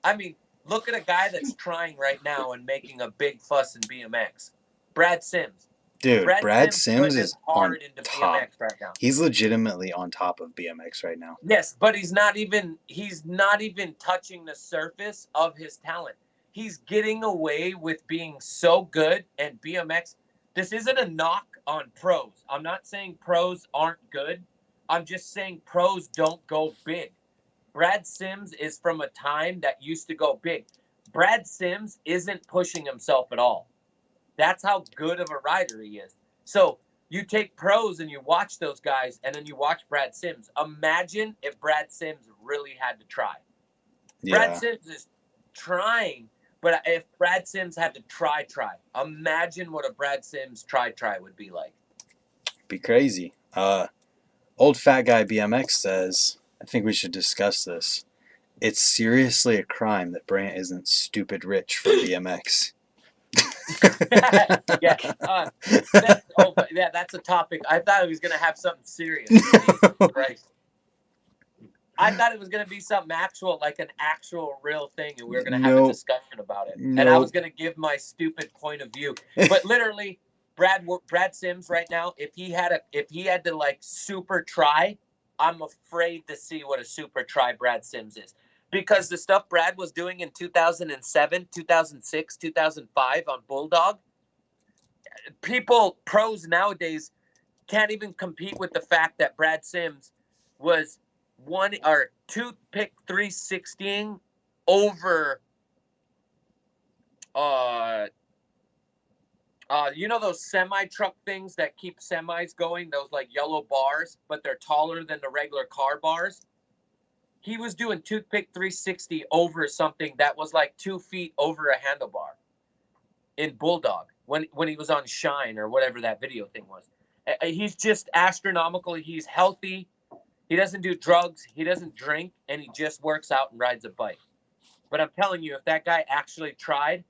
I mean, look at a guy that's trying right now and making a big fuss in BMX. Brad Sims. Dude, Brad Sims Sims putting his is on heart into top. BMX right now. He's legitimately on top of BMX right now. Yes, but he's not even touching the surface of his talent. He's getting away with being so good and BMX. This isn't a knock on pros. I'm not saying pros aren't good. I'm just saying pros don't go big. Brad Sims is from a time that used to go big. Brad Sims isn't pushing himself at all. That's how good of a rider he is. So you take pros and you watch those guys, and then you watch Brad Sims. Imagine if Brad Sims really had to try. Yeah. Brad Sims is trying, but if Brad Sims had to try, imagine what a Brad Sims try would be like. Be crazy. Old Fat Guy BMX says, I think we should discuss this. It's seriously a crime that Brant isn't stupid rich for BMX. Yeah, that's a topic. I thought it was going to have something serious. Christ. I thought it was going to be something actual, like an actual real thing, and we were going to have a discussion about it. And I was going to give my stupid point of view. But literally, Brad Sims right now, if he had to like super try, I'm afraid to see what a super try Brad Sims is. Because the stuff Brad was doing in 2007, 2006, 2005 on Bulldog, pros nowadays can't even compete with the fact that Brad Sims was toothpick 360ing over those semi truck things that keep semis going, those like yellow bars, but they're taller than the regular car bars. He was doing toothpick 360 over something that was like 2 feet over a handlebar in Bulldog when he was on Shine or whatever that video thing was. He's just astronomical. He's healthy. He doesn't do drugs. He doesn't drink, and he just works out and rides a bike. But I'm telling you, if that guy actually tried,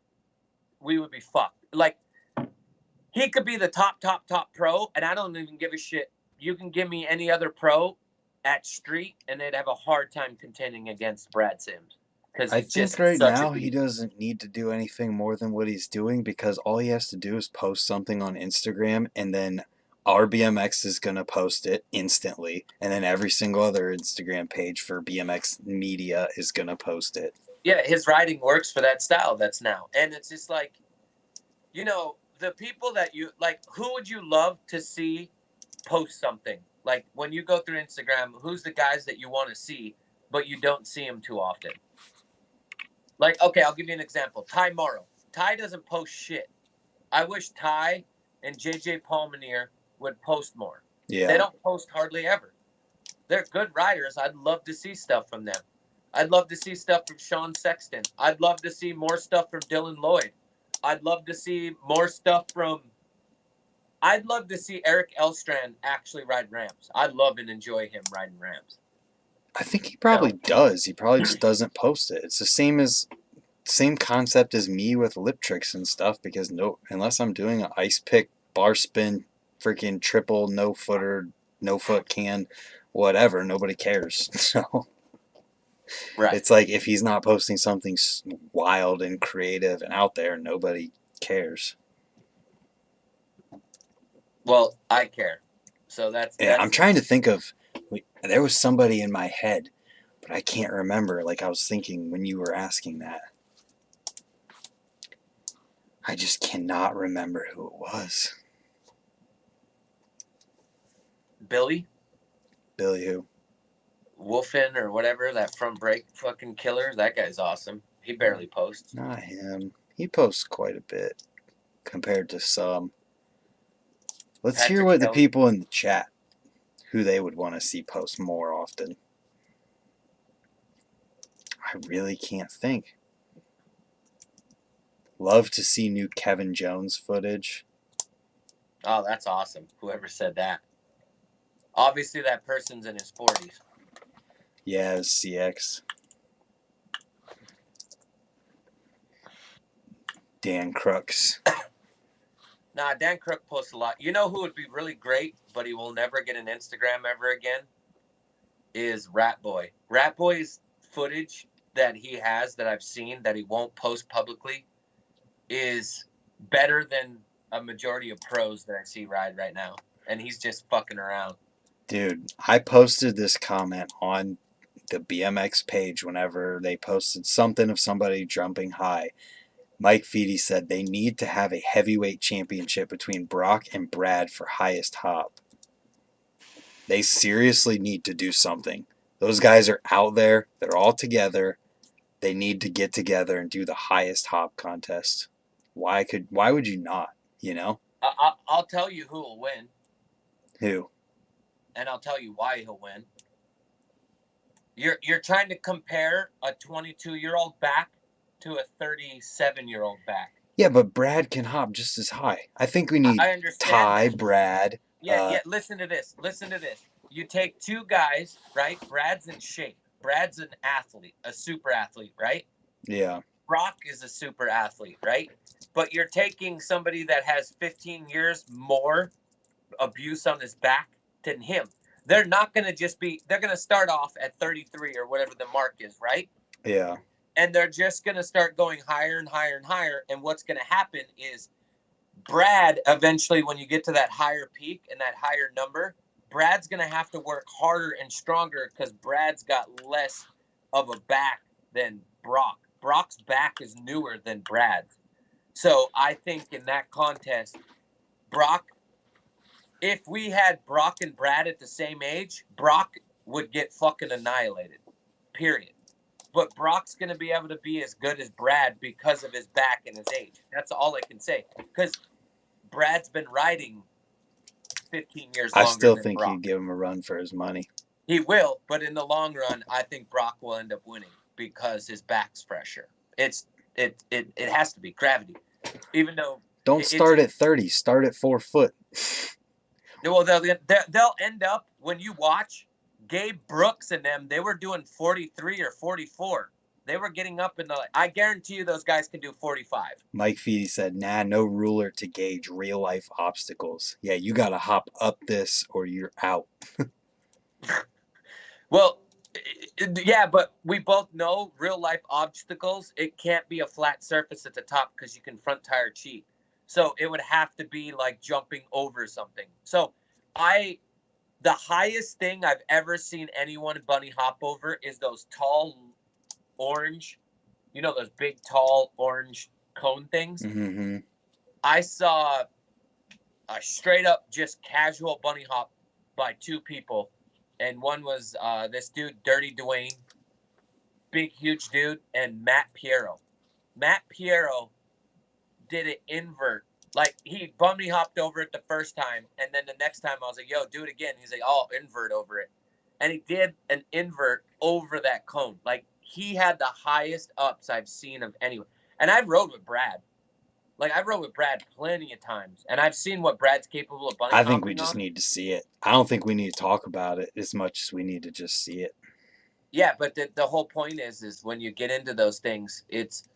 we would be fucked. Like, he could be the top pro, and I don't even give a shit. You can give me any other pro at street, and they'd have a hard time contending against Brad Sims. I think right now he doesn't need to do anything more than what he's doing because all he has to do is post something on Instagram and then our BMX is going to post it instantly and then every single other Instagram page for BMX media is going to post it. Yeah, his riding works for that style that's now. And it's just like, the people that you like, who would you love to see post something? Like when you go through Instagram, who's the guys that you want to see, but you don't see them too often? Like, okay, I'll give you an example. Ty Morrow. Ty doesn't post shit. I wish Ty and JJ Palmenier would post more. Yeah. They don't post hardly ever. They're good riders. I'd love to see stuff from them. I'd love to see stuff from Sean Sexton. I'd love to see more stuff from Dylan Lloyd. I'd love to see more stuff from... I'd love to see Eric Elstrand actually ride ramps. I love and enjoy him riding ramps. I think he probably does. He probably just doesn't post it. It's the same concept as me with lip tricks and stuff, because unless I'm doing an ice pick, bar spin, freaking triple, no footer, no foot can, whatever, nobody cares. So right. It's like if he's not posting something wild and creative and out there, nobody cares. Well, I care. So that's I'm trying to think of, there was somebody in my head, but I can't remember. Like I was thinking when you were asking that. I just cannot remember who it was. Billy? Billy who? Wolfen or whatever, that front brake fucking killer. That guy's awesome. He barely posts. Not him. He posts quite a bit compared to some. Let's hear what the people in the chat, who they would want to see post more often. I really can't think. Love to see new Kevin Jones footage. Oh, that's awesome. Whoever said that. Obviously, that person's in his 40s. Yeah, CX. Dan Crooks. Nah, Dan Crook posts a lot. You know who would be really great, but he will never get an Instagram ever again? Is Rat Boy. Rat Boy's footage that he has that I've seen that he won't post publicly is better than a majority of pros that I see ride right now. And he's just fucking around. Dude, I posted this comment on the BMX page whenever they posted something of somebody jumping high. Mike Feedy said they need to have a heavyweight championship between Brock and Brad for highest hop. They seriously need to do something. Those guys are out there. They're all together. They need to get together and do the highest hop contest. Why would you not, you know? I'll tell you who will win. Who? And I'll tell you why he'll win. You're trying to compare a 22-year-old back to a 37-year-old back. Yeah, but Brad can hop just as high. I think we need Ty, Brad. Yeah, listen to this. You take two guys, right? Brad's in shape. Brad's an athlete, a super athlete, right? Yeah. Brock is a super athlete, right? But you're taking somebody that has 15 years more abuse on his back than him. They're not going to they're going to start off at 33 or whatever the mark is, right? Yeah. And they're just going to start going higher and higher and higher. And what's going to happen is Brad, eventually, when you get to that higher peak and that higher number, Brad's going to have to work harder and stronger because Brad's got less of a back than Brock. Brock's back is newer than Brad's. So I think in that contest, Brock, if we had Brock and Brad at the same age, Brock would get fucking annihilated, period. But Brock's going to be able to be as good as Brad because of his back and his age. That's all I can say. Because Brad's been riding 15 years longer. I still think he'd give him a run for his money. He will, but in the long run, I think Brock will end up winning because his back's fresher. It has to be gravity. Even though don't start at 30, start at 4 foot. Well, they'll end up, when you watch Gabe Brooks and them, they were doing 43 or 44. They were getting up in the... I guarantee you those guys can do 45. Mike Feedy said, nah, no ruler to gauge real-life obstacles. Yeah, you got to hop up this or you're out. Well, yeah, but we both know real-life obstacles, it can't be a flat surface at the top because you can front tire cheat. So it would have to be like jumping over something. So the highest thing I've ever seen anyone bunny hop over is those tall orange, those big, tall orange cone things. Mm-hmm. I saw a straight up just casual bunny hop by two people, and one was this dude, Dirty Dwayne, big huge dude, and Matt Piero. Matt Piero did an invert. Like, he bunny hopped over it the first time, and then the next time I was like, yo, do it again. He's like, oh, invert over it. And he did an invert over that cone. Like, he had the highest ups I've seen of anyone. And I rode with Brad. Like, I rode with Brad plenty of times, and I've seen what Brad's capable of bunny I hopping think we just on. need to see it. I don't think we need to talk about it as much as we need to just see it. Yeah, but the whole point is when you get into those things, it's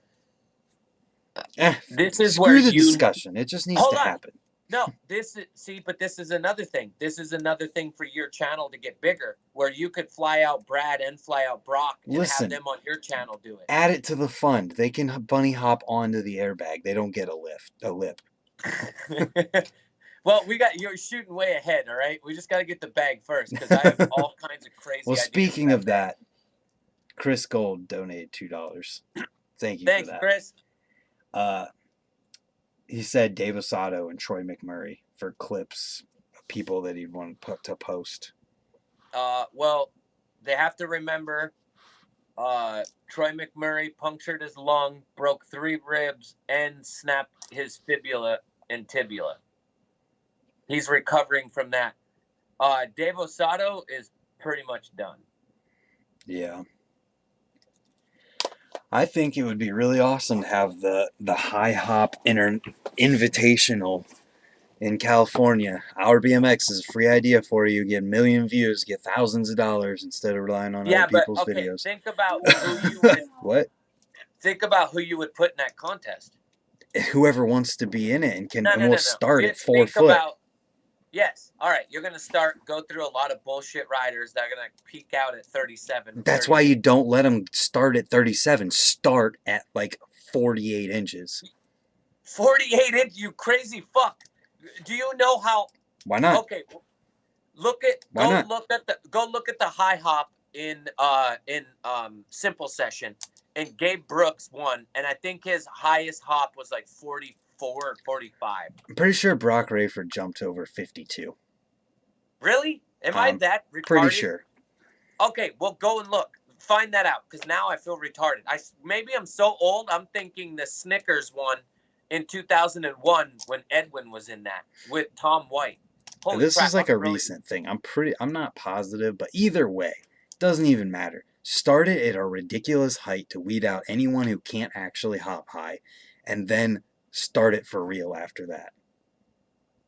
this is where Screw the you discussion. It just needs hold to on. happen. No, but this is another thing. This is another thing for your channel to get bigger, where you could fly out Brad and fly out Brock and Listen, have them on your channel do it. Add it to the fund. They can bunny hop onto the airbag. They don't get a lip. Well, you're shooting way ahead, all right? We just got to get the bag first, because I have all kinds of crazy Well, ideas. speaking of that, Chris Gold donated $2. Thank you Thanks, for that. Chris. He said Dave Osato and Troy McMurray for clips of people that he'd want to post. Well, they have to remember Troy McMurray punctured his lung, broke 3 ribs, and snapped his fibula and tibia. He's recovering from that. Dave Osato is pretty much done. Yeah. I think it would be really awesome to have the High Hop Invitational in California. Our BMX is a free idea for you. Get a million views, get thousands of dollars instead of relying on other people's videos. Think about who you would what? Think about who you would put in that contest. Whoever wants to be in it and we'll start at 4 foot. Yes. All right. You're going to go through a lot of bullshit riders that are going to peak out at 37. That's why you don't let them start at 37. Start at like 48 inches. 48 inches? You crazy fuck. Do you know how? Why not? Okay. Go look at the high hop in simple session, and Gabe Brooks won, and I think his highest hop was like 44 or 45. I'm pretty sure Brock Rayford jumped over 52. Really? Am I that retarded? Pretty sure. Okay, well, go and look. Find that out, because now I feel retarded. Maybe I'm so old, I'm thinking the Snickers one in 2001 when Edwin was in that with Tom White. This is like a recent thing. I'm not positive, but either way, it doesn't even matter. Start it at a ridiculous height to weed out anyone who can't actually hop high, and then start it for real after that.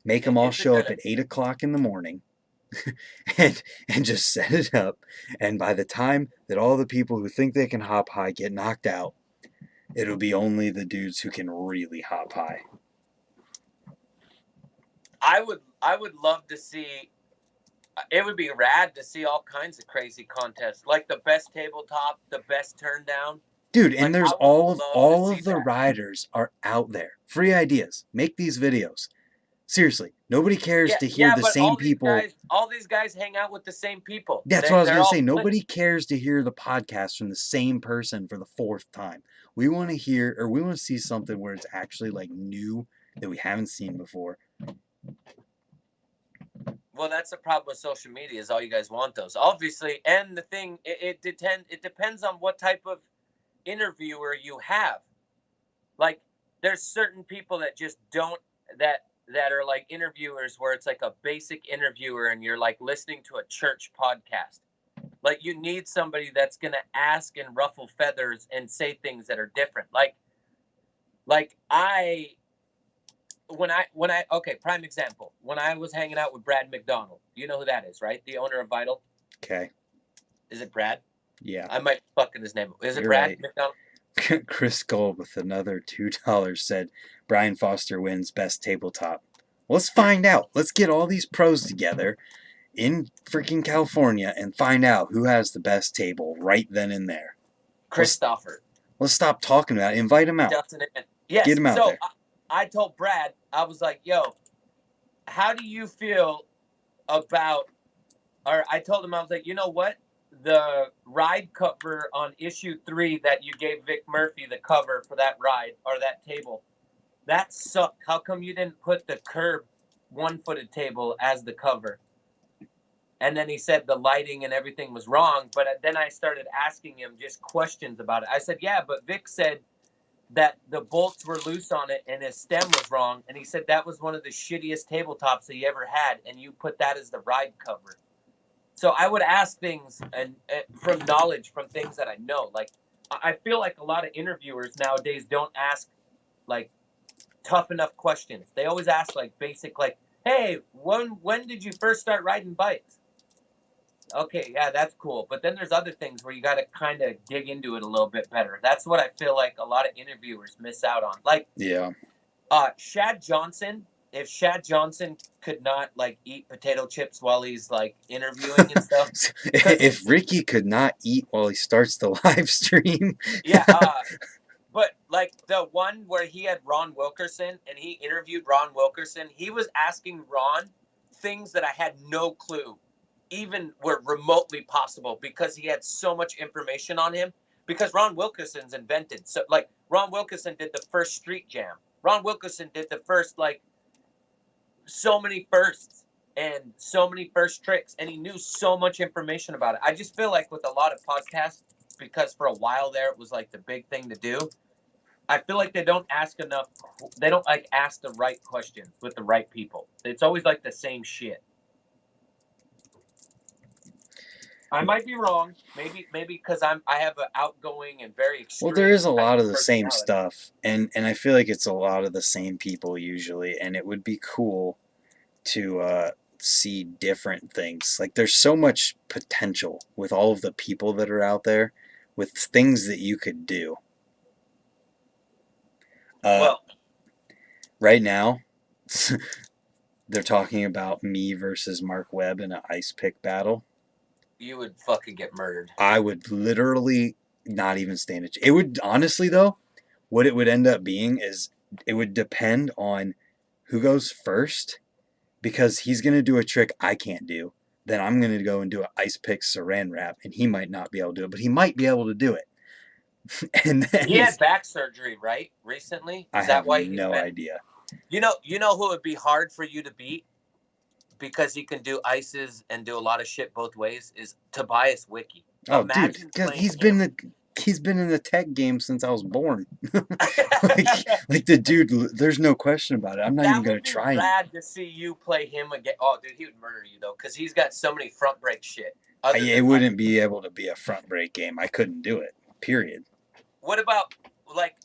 Make them all show up at 8 o'clock in the morning and just set it up. And by the time that all the people who think they can hop high get knocked out, it'll be only the dudes who can really hop high. I would love to see. It would be rad to see all kinds of crazy contests, like the best tabletop, the best turn down. Dude, and there's all of the riders are out there. Free ideas. Make these videos. Seriously, nobody cares to hear the same people. All these guys hang out with the same people. That's what I was going to say. Nobody cares to hear the podcast from the same person for the 4th time. We want to hear, or we want to see something where it's actually like new that we haven't seen before. Well, that's the problem with social media, is all you guys want those. Obviously, and the thing, it depends on what type of interviewer you have. Like, there's certain people that just don't, that are like interviewers where it's like a basic interviewer and you're like listening to a church podcast. Like, you need somebody that's going to ask and ruffle feathers and say things that are different. Okay, prime example. When I was hanging out with Brad McDonald, you know who that is, right? The owner of Vital. Okay. Is it Brad? Yeah. I might fucking his name. Is it Brad right. McDonald? Chris Gold with another $2 said Brian Foster wins best tabletop. Let's find out. Let's get all these pros together in freaking California and find out who has the best table right then and there. Christopher. Let's stop talking about it. Invite him out. Yes. Get him out there. I told Brad, I was like, yo, how do you feel about, or I told him, I was like, you know what? The ride cover on issue 3 that you gave Vic Murphy the cover for that ride, or that table, That sucked. How come you didn't put the curb one-footed table as the cover? And then he said the lighting and everything was wrong. But then I started asking him just questions about it. I said, yeah, but Vic said that the bolts were loose on it and his stem was wrong. And he said that was one of the shittiest tabletops that he ever had. And you put that as the ride cover. So I would ask things and from knowledge, from things that I know. Like, I feel like a lot of interviewers nowadays don't ask like tough enough questions. They always ask like basic, like, hey, when did you first start riding bikes? Okay, yeah, that's cool. But then there's other things where you got to kind of dig into it a little bit better. That's what I feel like a lot of interviewers miss out on. Like, Yeah. Shad Johnson. If Shad Johnson could not like eat potato chips while he's like interviewing and stuff, If Ricky could not eat while he starts the live stream. yeah. But like the one where he had Ron Wilkerson and he interviewed Ron Wilkerson, he was asking Ron things that I had no clue even were remotely possible because he had so much information on him. Because Ron Wilkerson's invented. So like Ron Wilkerson did the first street jam. Ron Wilkerson did the first like so many firsts and so many first tricks, and he knew so much information about it. I just feel like with a lot of podcasts, because for a while there it was like the big thing to do. I feel like they don't ask enough. They don't like ask the right questions with the right people. It's always like the same shit. I might be wrong. Maybe because I have an outgoing and very extreme. Well, there is a lot of the same personality. stuff, and I feel like it's a lot of the same people usually, and it would be cool to see different things. Like there's so much potential with all of the people that are out there, with things that you could do. Well, right now, they're talking about me versus Mark Webb in an ice pick battle. You would fucking get murdered. I would literally not even stand a chance. It would, honestly though, what it would end up being is it would depend on who goes first, because he's going to do a trick I can't do. Then I'm going to go and do an ice pick saran wrap, and he might not be able to do it, but he might be able to do it. And then he had back surgery, right? Recently? I have no idea. You know who would be hard for you to beat? Because he can do ices and do a lot of shit both ways, is Tobias Wiki. Oh, dude, because he's been in the tech game since I was born. like the dude, there's no question about it. I'm not even gonna try. Glad to see you play him again. Oh, dude, he would murder you though, because he's got so many front brake shit. It wouldn't be able to be a front brake game. I couldn't do it. Period. What about like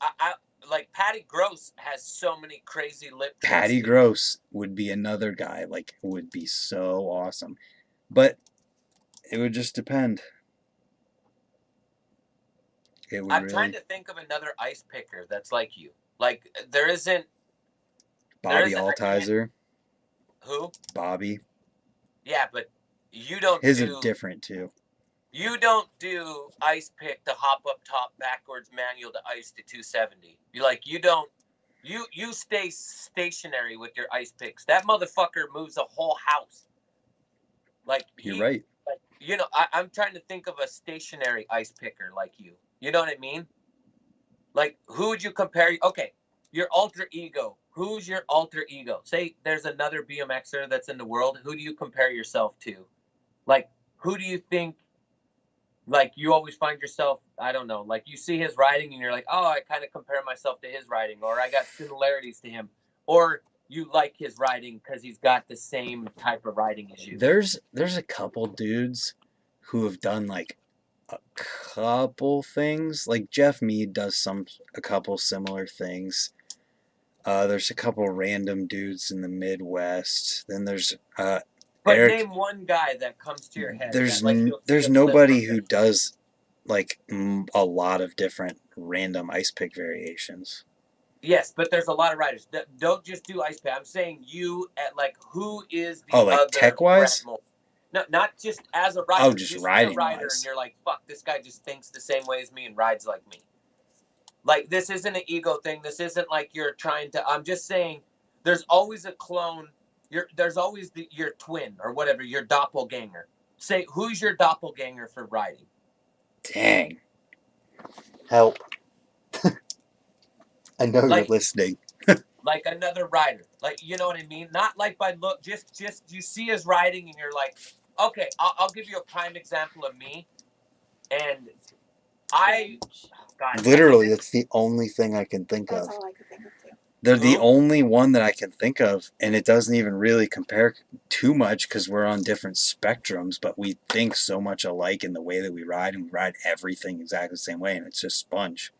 like Patty Gross has so many crazy lip. Patty Gross would be another guy. Like, would be so awesome, but it would just depend. I'm trying to think of another ice picker that's like you. Like there isn't. Bobby Altizer. Who? Bobby. Yeah, but you don't. His are different too. You don't do ice pick to hop up top backwards manual to ice to 270. You don't. You stay stationary with your ice picks. That motherfucker moves a whole house. Like you're right. Like, I'm trying to think of a stationary ice picker like you. You know what I mean? Like, who would you compare? Okay, your alter ego. Who's your alter ego? Say there's another BMXer that's in the world. Who do you compare yourself to? Like, who do you think? Like, you always find yourself, I don't know, like you see his riding and you're like, oh, I kind of compare myself to his riding, or I got similarities to him, or you like his riding because he's got the same type of riding as you. There's a couple dudes who have done like a couple things. Like Jeff Mead does a couple similar things. There's a couple random dudes in the Midwest. Then there's But Eric, name one guy that comes to your head. There's nobody who does like a lot of different random ice pick variations. Yes, but there's a lot of riders. Don't just do ice pick. I'm saying you at like who is the other tech wise? No, not just as a rider. Oh, just riding rider, wise. And you're like, fuck, this guy just thinks the same way as me and rides like me. Like, this isn't an ego thing. This isn't like you're trying to. I'm just saying, there's always a clone. There's always your twin or whatever, your doppelganger. Say, who's your doppelganger for riding? Dang. Help. I know you're listening. like another rider. Like, you know what I mean? Not like by look, just you see his riding and you're like, okay, I'll give you a prime example of me. And I, God, Literally, that's the only thing I can think That's of. all I could think of too. They're the Who? only one that I can think of, and it doesn't even really compare too much because we're on different spectrums, but we think so much alike in the way that we ride, and we ride everything exactly the same way, and it's just Sponge.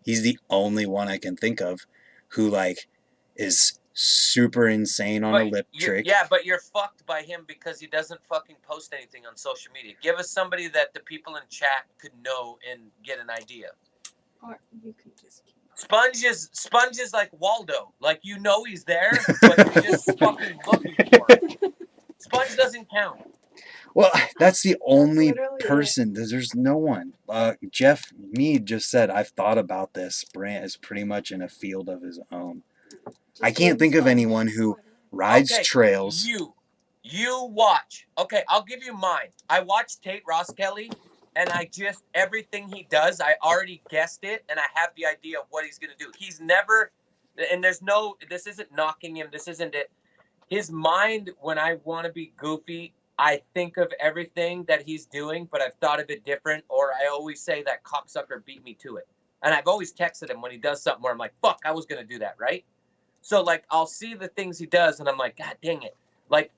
He's the only one I can think of who, like, is super insane on a But lip trick. but you're fucked by him because he doesn't fucking post anything on social media. Give us somebody that the people in chat could know and get an idea. Or you can just keep. Sponge is like Waldo. Like, you know he's there, but you're just fucking looking for him. Sponge doesn't count. Well, that's the only literally person. There's no one. Jeff Mead just said, I've thought about this. Brant is pretty much in a field of his own. I can't think of anyone who rides trails. You watch. Okay, I'll give you mine. I watched Tate Ross Kelly, and everything he does, I already guessed it, and I have the idea of what he's going to do. He's never, and this isn't knocking him, this isn't it. His mind, when I want to be goofy, I think of everything that he's doing, but I've thought of it different, or I always say that cocksucker beat me to it. And I've always texted him when he does something where I'm like, fuck, I was going to do that, right? So, like, I'll see the things he does, and I'm like, God dang it. Like,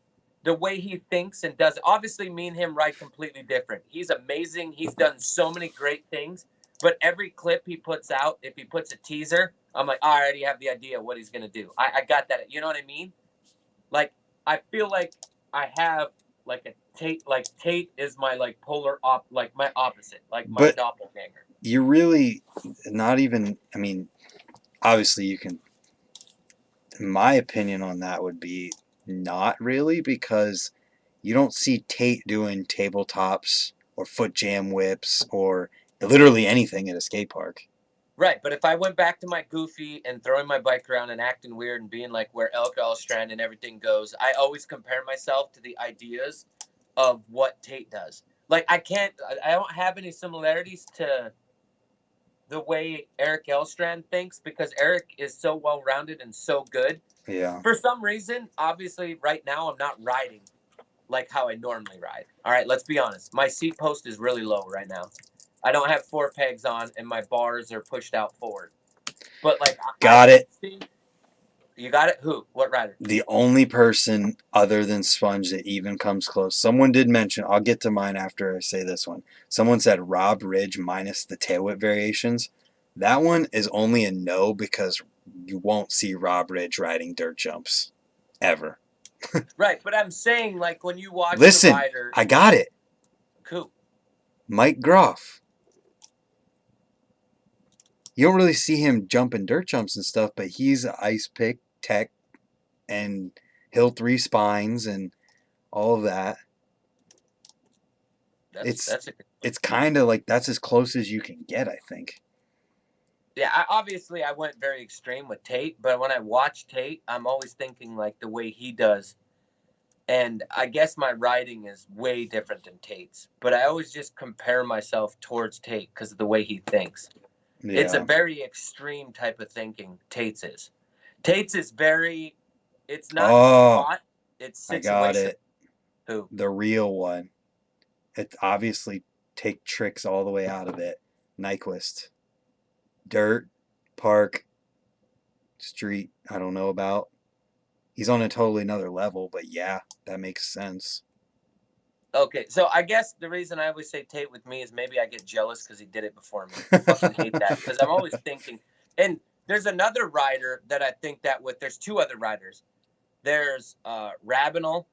the way he thinks and does it. Obviously, me and him ride completely different. He's amazing. He's done so many great things. But every clip he puts out, if he puts a teaser, I'm like, I already have the idea of what he's going to do. I got that. You know what I mean? Like, I feel like I have, like, a Tate. Like, Tate is my, like, my opposite. Like, my doppelganger. You're really not even, I mean, obviously you can, my opinion on that would be not really, because you don't see Tate doing tabletops or foot jam whips or literally anything at a skate park. Right, but if I went back to my goofy and throwing my bike around and acting weird and being like where Elk Strand and everything goes, I always compare myself to the ideas of what Tate does. Like, I don't have any similarities to the way Eric Elstrand thinks, because Eric is so well-rounded and so good. Yeah. For some reason, obviously, right now, I'm not riding like how I normally ride. All right, let's be honest. My seat post is really low right now. I don't have 4 pegs on, and my bars are pushed out forward. But, like, got it. You got it? Who? What rider? The only person other than Sponge that even comes close. Someone did mention, I'll get to mine after I say this one. Someone said Rob Ridge minus the tail whip variations. That one is only a no because you won't see Rob Ridge riding dirt jumps. Ever. Right, but I'm saying, like, when you watch Listen, the rider... I got it. Who? Mike Groff. You don't really see him jumping dirt jumps and stuff, but he's an ice pick tech and Hill 3 spines and all of that. It's kind of like that's as close as you can get, I think. Yeah, obviously I went very extreme with Tate, but when I watch Tate, I'm always thinking like the way he does. And I guess my riding is way different than Tate's, but I always just compare myself towards Tate because of the way he thinks. Yeah. It's a very extreme type of thinking, Tate's is. Tate's is very, it's not spot, it's situation. I got it. Who? The real one. It's obviously take tricks all the way out of it. Nyquist. Dirt, park, street, I don't know about. He's on a totally another level, but yeah, that makes sense. Okay, so I guess the reason I always say Tate with me is maybe I get jealous because he did it before me. I fucking hate that because I'm always thinking. And there's another rider that I think that with. There's 2 other riders. There's Rabinal.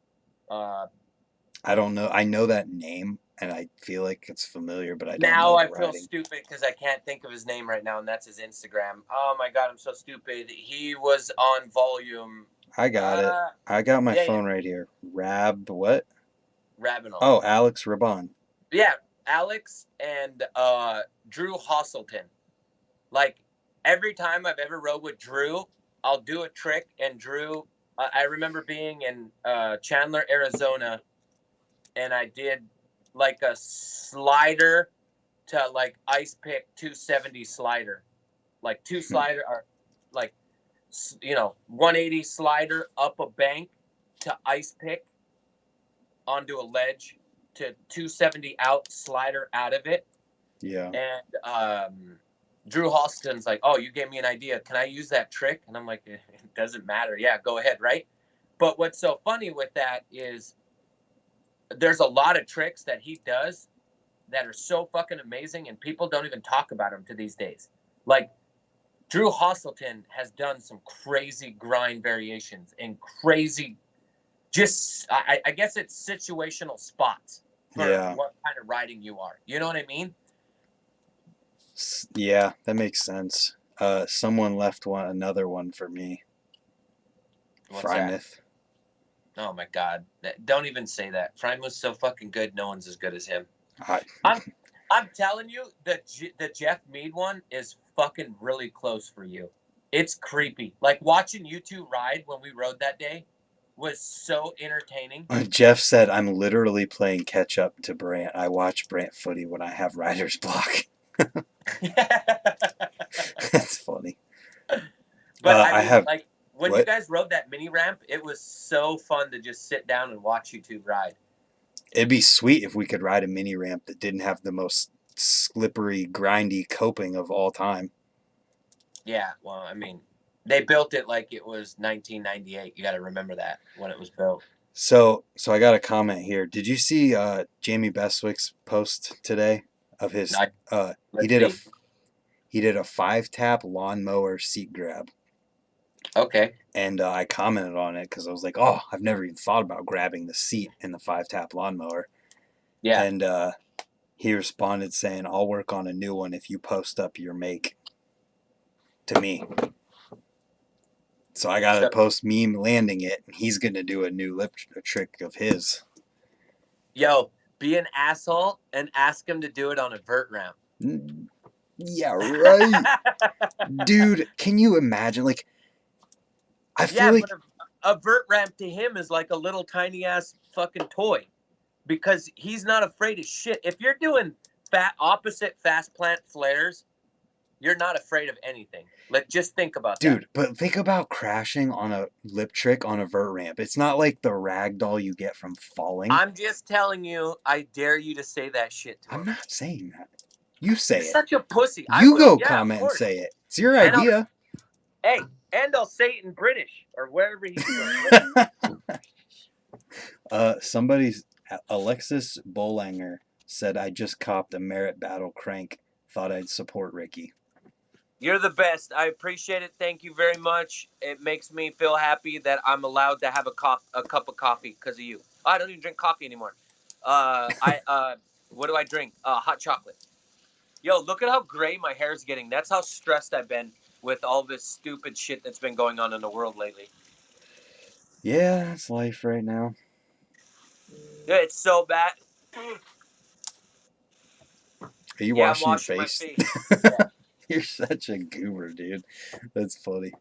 I don't know. I know that name, and I feel like it's familiar, but I don't know. Now I feel stupid because I can't think of his name right now, and that's his Instagram. Oh my god, I'm so stupid. He was on Volume. I got it. I got my phone right here. What? Rabinal. Oh, Alex Rabon. Yeah, Alex and Drew Hosselton. Like, every time I've ever rode with Drew, I'll do a trick, and Drew, I remember being in Chandler, Arizona, and I did like a slider to like ice pick 270 slider. Like 2 slider, or like, 180 slider up a bank to ice pick onto a ledge to 270 out slider out of it. Yeah. And Drew Halston's like, oh, you gave me an idea. Can I use that trick? And I'm like, it doesn't matter. Yeah, go ahead, right? But what's so funny with that is there's a lot of tricks that he does that are so fucking amazing, and people don't even talk about them to these days. Like, Drew Hosselton has done some crazy grind variations and crazy, I guess it's situational spots for what kind of riding you are. You know what I mean? Yeah, that makes sense. Someone left another one for me. What's Frymouth. That? Oh my God! Don't even say that. Frymouth's so fucking good. No one's as good as him. I'm telling you, the Jeff Mead one is fucking really close for you. It's creepy. Like, watching you two ride when we rode that day was so entertaining. Jeff said, I'm literally playing catch up to Brant. I watch Brant footy when I have writer's block. That's funny. But I mean, like, when you guys rode that mini ramp, it was so fun to just sit down and watch you two ride. It'd be sweet if we could ride a mini ramp that didn't have the most slippery, grindy coping of all time. Yeah, well, I mean, they built it like it was 1998. You got to remember that when it was built. So I got a comment here. Did you see Jamie Bestwick's post today of his? He did a 5-tap lawnmower seat grab. Okay. And I commented on it because I was like, oh, I've never even thought about grabbing the seat in the 5-tap lawnmower. Yeah. And he responded saying, I'll work on a new one if you post up your make to me. So I got to post me landing it, and he's going to do a new lip trick of his. Yo, be an asshole and ask him to do it on a vert ramp. Yeah, right. Dude, can you imagine? Like, I feel like but a vert ramp to him is like a little tiny ass fucking toy, because he's not afraid of shit. If you're doing opposite fast plant flares, you're not afraid of anything. Like, just think about that. Dude, but think about crashing on a lip trick on a vert ramp. It's not like the rag doll you get from falling. I'm just telling you, I dare you to say that shit to him. I'm not saying that. You say You're such a pussy. You go comment and say it. It's your idea. And I'll say it in British or wherever he's from. Alexis Bolanger said, I just copped a Merit Battle crank. Thought I'd support Ricky. You're the best. I appreciate it. Thank you very much. It makes me feel happy that I'm allowed to have a cup of coffee because of you. I don't even drink coffee anymore. What do I drink? Hot chocolate. Yo, look at how gray my hair's getting. That's how stressed I've been with all this stupid shit that's been going on in the world lately. Yeah, that's life right now. Yeah, it's so bad. Are you washing your face? Yeah. You're such a goober, dude. That's funny.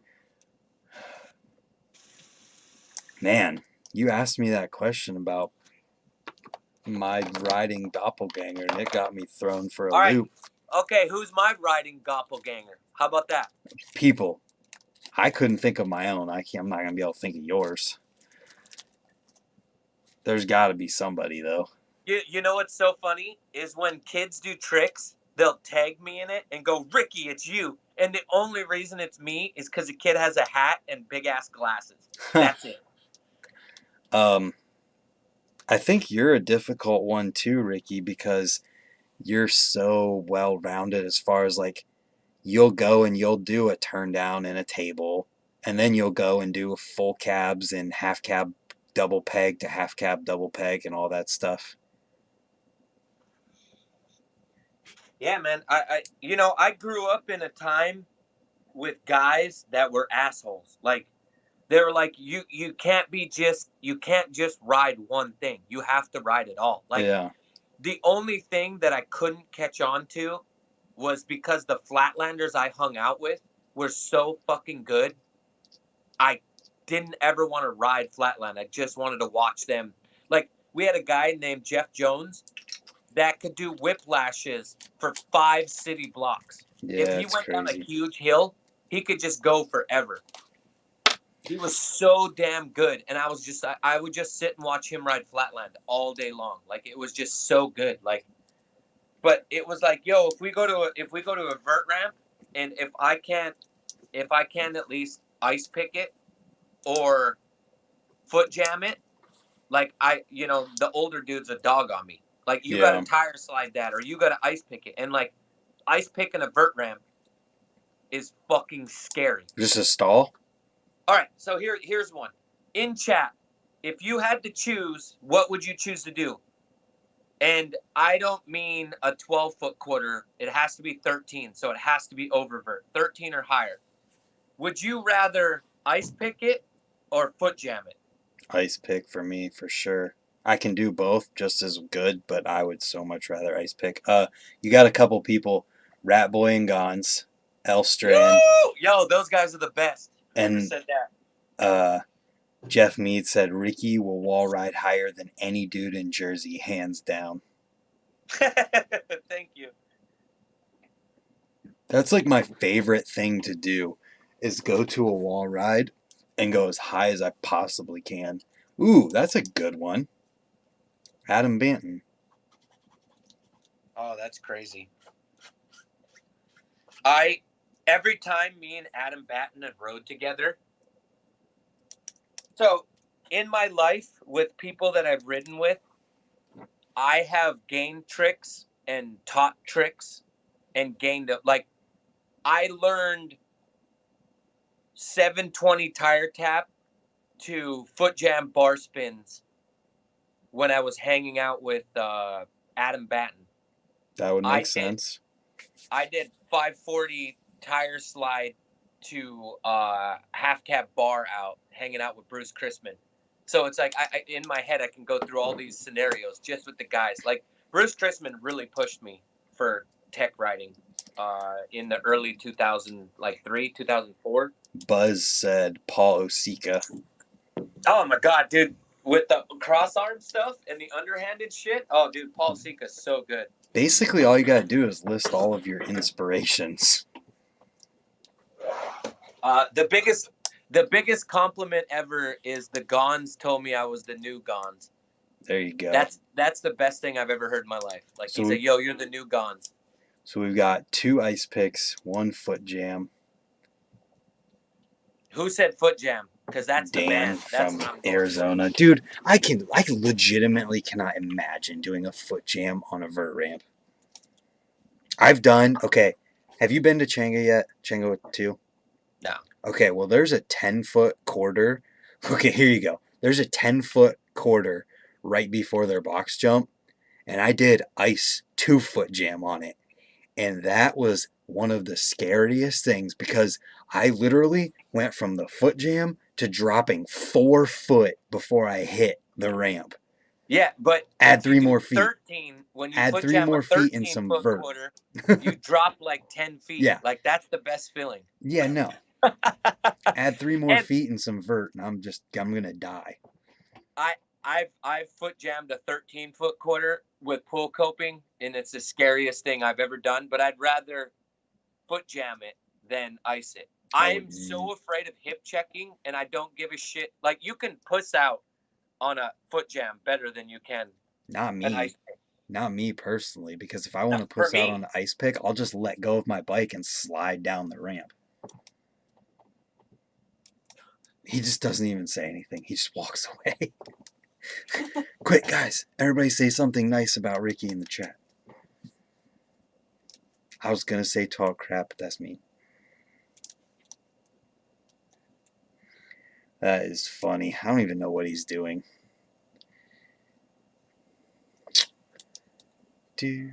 Man, you asked me that question about my riding doppelganger, and it got me thrown for a loop. Okay, who's my riding doppelganger? How about that? People. I couldn't think of my own. I'm not going to be able to think of yours. There's got to be somebody, though. You know what's so funny? Is when kids do tricks, they'll tag me in it and go, Ricky, it's you. And the only reason it's me is because the kid has a hat and big-ass glasses. That's it. I think you're a difficult one, too, Ricky, because you're so well-rounded as far as, like, you'll go and you'll do a turn down and a table, and then you'll go and do full cabs and half cab double peg to half cab double peg and all that stuff. Yeah, man. I grew up in a time with guys that were assholes. Like, they were like, you can't just ride one thing. You have to ride it all. Like, yeah. The only thing that I couldn't catch on to was because the Flatlanders I hung out with were so fucking good. I didn't ever want to ride Flatland. I just wanted to watch them. Like, we had a guy named Jeff Jones that could do whiplashes for 5 city blocks. Yeah, if he went down a huge hill, he could just go forever. He was so damn good, and I would just sit and watch him ride flatland all day long. Like it was just so good. Like, but it was like, yo, if we go to a vert ramp, and if I can at least ice pick it or foot jam it, like the older dude's a dog on me. Like you got to Yeah. tire slide that, or you got to ice pick it, and like ice picking a vert ramp is fucking scary. Just a stall? All right, so here's one. In chat, if you had to choose, what would you choose to do? And I don't mean a 12-foot quarter. It has to be 13, so it has to be oververt. 13 or higher. Would you rather ice pick it or foot jam it? Ice pick for me, for sure. I can do both just as good, but I would so much rather ice pick. You got a couple people, Rat Boy and Gons, Elstrand, Yo, those guys are the best. Whoever and said that. Jeff Mead said Ricky will wall ride higher than any dude in Jersey, hands down. Thank you. That's like my favorite thing to do, is go to a wall ride and go as high as I possibly can. Ooh, that's a good one. Adam Banton. Oh, that's crazy. Every time me and Adam Batten have rode together. So, in my life with people that I've ridden with, I have gained tricks and taught tricks and gained like I learned 720 tire tap to foot jam bar spins when I was hanging out with Adam Batten. That would make sense. I did 540 tire slide to half cap bar out, hanging out with Bruce Chrisman. So it's like I in my head I can go through all these scenarios just with the guys. Like Bruce Chrisman really pushed me for tech riding in the early 2004. Buzz said Paul Osika. Oh my god, dude. With the cross arm stuff and the underhanded shit. Oh, dude, Paul Sika's so good. Basically, all you gotta do is list all of your inspirations. The biggest compliment ever is the Gons told me I was the new Gons. There you go. That's the best thing I've ever heard in my life. Like So he's like, yo, you're the new Gons. So we've got 2 ice picks, 1 foot jam. Who said foot jam? Because that's Dan the band. That's from Arizona. Dude, I legitimately cannot imagine doing a foot jam on a vert ramp. Okay, have you been to Changa yet? Changa 2? No. Okay, well, there's a 10-foot quarter. Okay, here you go. There's a 10-foot quarter right before their box jump, and I did ice 2-foot jam on it. And that was one of the scariest things because I literally went from the foot jam to dropping 4 foot before I hit the ramp. Yeah, but add 3 more feet. 13, when you add foot 3 jam more a feet and some vert. Quarter, you drop like 10 feet. Yeah. Like that's the best feeling. Yeah, no. Add 3 more feet and some vert, and I'm gonna die. I've foot jammed a 13-foot quarter with pull coping, and it's the scariest thing I've ever done. But I'd rather foot jam it than ice it. I'm so afraid of hip checking, and I don't give a shit. Like you can puss out on a foot jam better than you can. Not me. Not me personally, because if I want to puss out on an ice pick, I'll just let go of my bike and slide down the ramp. He just doesn't even say anything. He just walks away. Quick, guys. Everybody say something nice about Ricky in the chat. I was going to say talk crap, but that's me. That is funny. I don't even know what he's doing. He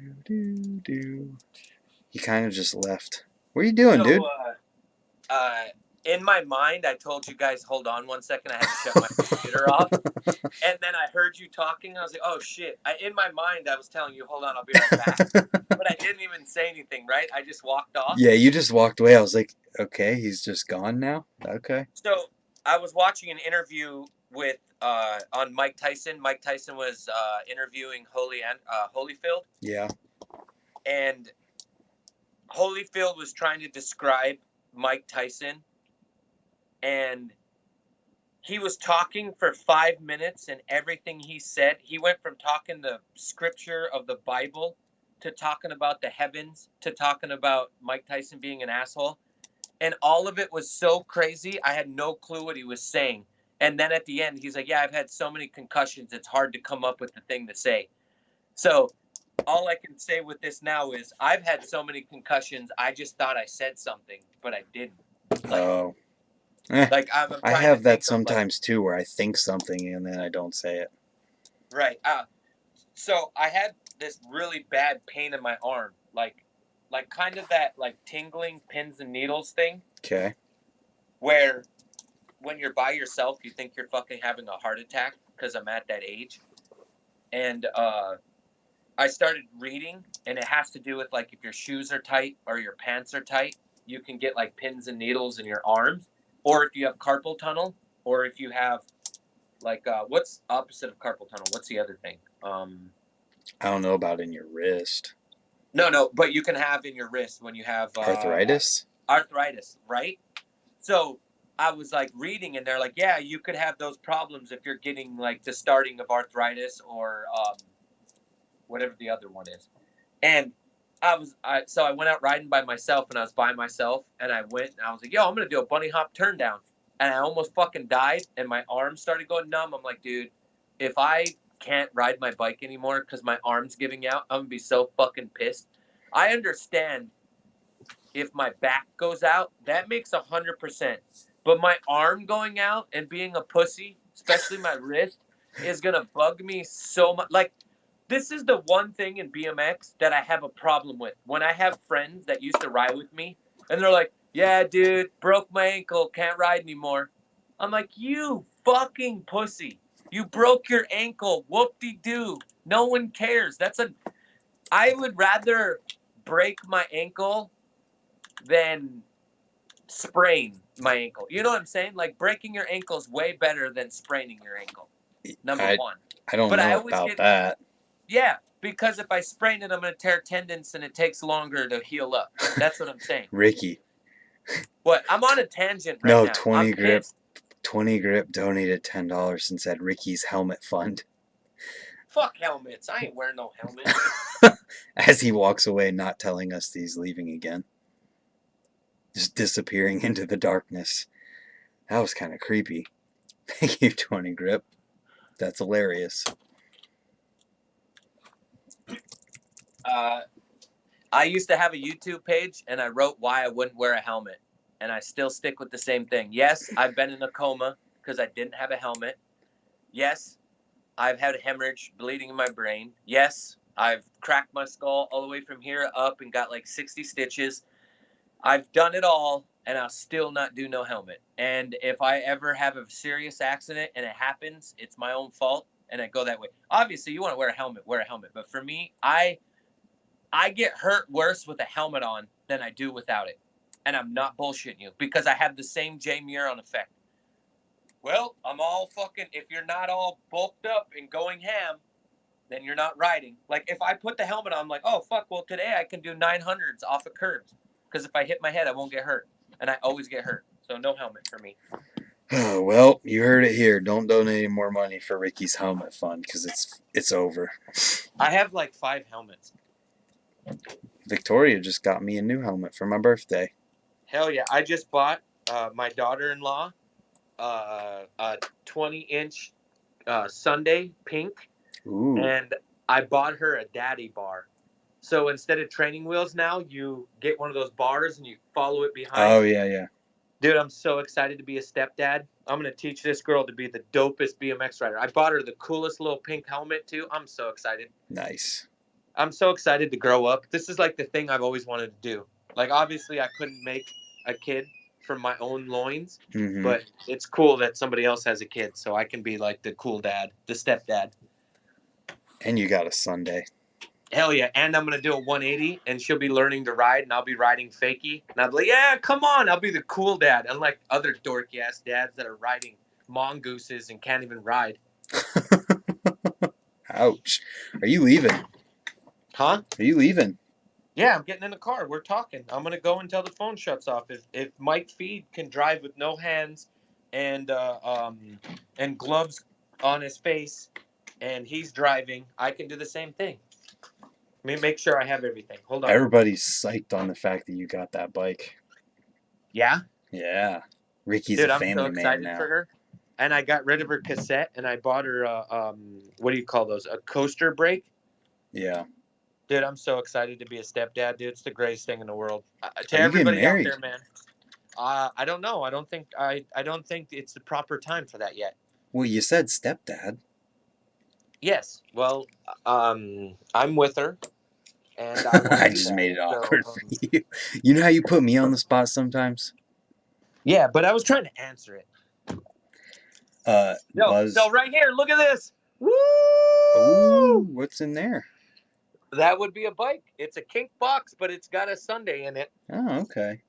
kind of just left. What are you doing, dude? In my mind, I told you guys, hold on 1 second. I had to shut my computer off. And then I heard you talking. I was like, oh, shit. In my mind, I was telling you, hold on, I'll be right back. But I didn't even say anything, right? I just walked off. Yeah, you just walked away. I was like, okay, he's just gone now? Okay. So I was watching an interview with on Mike Tyson. Mike Tyson was interviewing Holyfield. Yeah. And Holyfield was trying to describe Mike Tyson. And he was talking for 5 minutes, and everything he said, he went from talking the scripture of the Bible to talking about the heavens to talking about Mike Tyson being an asshole. And all of it was so crazy. I had no clue what he was saying. And then at the end, he's like, yeah, I've had so many concussions, it's hard to come up with the thing to say. So all I can say with this now is I've had so many concussions, I just thought I said something, but I didn't. Like, Oh. like I'm I trying have to that think of, sometimes too, where I think something and then I don't say it. right. So I had this really bad pain in my arm, like kind of that like tingling pins and needles thing, Okay. where when you're by yourself, you think you're fucking having a heart attack because I'm at that age. And I started reading, and it has to do with like if your shoes are tight or your pants are tight, you can get like pins and needles in your arms, or if you have carpal tunnel, or if you have like what's opposite of carpal tunnel? What's the other thing? I don't know about in your wrist. No, but you can have in your wrist when you have Arthritis? arthritis, right? So I was like reading, and they're like, yeah, you could have those problems if you're getting like the starting of arthritis or whatever the other one is. And so I went out riding by myself, and I was by myself, and I went, and I was like, yo, I'm gonna do a bunny hop turn down, and I almost fucking died, and my arms started going numb. I'm like, dude, if I can't ride my bike anymore because my arm's giving out, I'm gonna be so fucking pissed. I understand if my back goes out, that makes 100%. But my arm going out and being a pussy, especially my wrist, is gonna bug me so much. Like, this is the one thing in BMX that I have a problem with. When I have friends that used to ride with me, and they're like, "Yeah, dude, broke my ankle, can't ride anymore." I'm like, "You fucking pussy! You broke your ankle. Whoop-de-doo. No one cares. I would rather break my ankle than sprain my ankle. You know what I'm saying? Like breaking your ankle is way better than spraining your ankle. Number one. I don't But I know always about get that. yeah, because if I sprain it, I'm gonna tear tendons and it takes longer to heal up. That's what I'm saying. Ricky. What? I'm on a tangent right No, now. 20 I'm grip. pissed. 20 grip donated $10 and said Ricky's helmet fund. Fuck helmets. I ain't wearing no helmet. As he walks away, not telling us that he's leaving again. Just disappearing into the darkness. That was kind of creepy. Thank you, 20 grip. That's hilarious. I used to have a YouTube page, and I wrote why I wouldn't wear a helmet, and I still stick with the same thing. Yes, I've been in a coma because I didn't have a helmet. Yes, I've had a hemorrhage, bleeding in my brain. Yes, I've cracked my skull all the way from here up and got like 60 stitches. I've done it all, and I'll still not do no helmet. And if I ever have a serious accident and it happens, it's my own fault, and I go that way. Obviously, you want to wear a helmet, wear a helmet. But for me, I get hurt worse with a helmet on than I do without it. And I'm not bullshitting you because I have the same Jay Muron effect. Well, I'm all fucking, if you're not all bulked up and going ham, then you're not riding. Like if I put the helmet on, I'm like, oh fuck, well today I can do 900s off of curves. Because if I hit my head, I won't get hurt. And I always get hurt. So no helmet for me. Oh, well, you heard it here. Don't donate any more money for Ricky's helmet fund because it's over. I have like 5 helmets. Victoria just got me a new helmet for my birthday. Hell yeah. I just bought my daughter-in-law a 20-inch Sunday pink. Ooh. And I bought her a daddy bar. So instead of training wheels now, you get one of those bars and you follow it behind. Oh, yeah. Dude, I'm so excited to be a stepdad. I'm going to teach this girl to be the dopest BMX rider. I bought her the coolest little pink helmet, too. I'm so excited. Nice. I'm so excited to grow up. This is like the thing I've always wanted to do. Like, obviously, I couldn't make a kid from my own loins, but it's cool that somebody else has a kid, so I can be like the cool dad, the stepdad. And you got a Sunday. Hell yeah. And I'm going to do a 180, and she'll be learning to ride, and I'll be riding fakie. And I'll be like, yeah, come on. I'll be the cool dad, unlike other dorky-ass dads that are riding mongooses and can't even ride. Ouch. Are you leaving? Huh? Are you leaving? Yeah, I'm getting in the car. We're talking. I'm going to go until the phone shuts off. If Mike Feed can drive with no hands, and gloves on his face, and he's driving, I can do the same thing. Let me make sure I have everything. Hold on. Everybody's psyched on the fact that you got that bike. Yeah? Yeah. Ricky's Dude, a I'm so family man excited now. for her. And I got rid of her cassette, and I bought her what do you call those? A coaster brake. Yeah. Dude, I'm so excited to be a stepdad, dude. It's the greatest thing in the world. To Are you getting everybody out married? there, man. I don't know. I don't think it's the proper time for that yet. Well, you said stepdad. Yes. Well, I'm with her, and I want I to do just that. made it So, awkward for you. You know how you put me on the spot sometimes? yeah, but I was trying to answer it. Buzz. So right here, look at this. Woo! Ooh, what's in there? That would be a bike. It's a kink box, but it's got a Sunday in it. Oh, okay.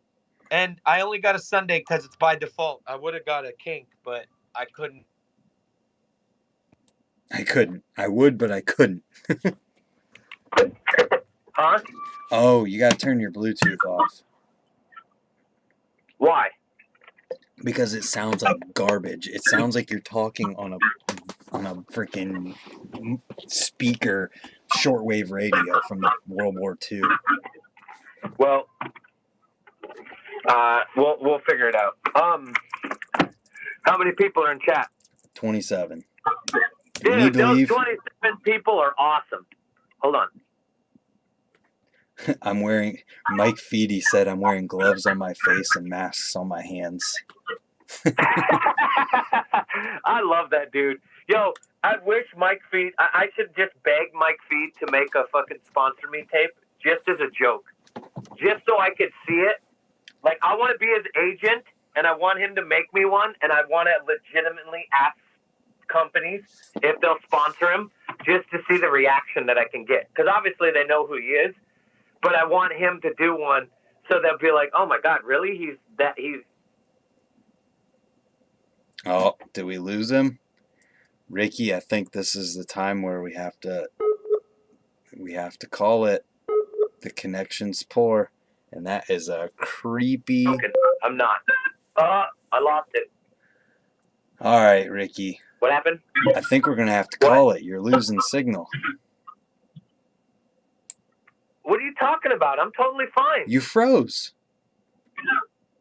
And I only got a Sunday because it's by default. I would have got a kink, but I couldn't. I couldn't. I would, but I couldn't. Huh? Oh, you gotta turn your Bluetooth off. Why? Because it sounds like garbage. It sounds like you're talking on a freaking speaker shortwave radio from World War II. Well, we'll figure it out. How many people are in chat? 27. You Dude, need to those leave. 27 people are awesome. Hold on. I'm wearing. Mike Feedy said I'm wearing gloves on my face and masks on my hands. I love that dude. Yo, I wish Mike Feed. I should just beg Mike Feed to make a fucking sponsor me tape just as a joke, just so I could see it. Like, I want to be his agent, and I want him to make me one, and I want to legitimately ask companies if they'll sponsor him just to see the reaction that I can get. Because obviously they know who he is, but I want him to do one so they'll be like, oh my God, really? He's. Oh, did we lose him? Ricky, I think this is the time where we have to call it. The connection's poor, and that is a creepy. I'm not. I lost it. All right, Ricky. What happened? I think we're gonna have to call it. You're losing signal. What are you talking about? I'm totally fine. You froze.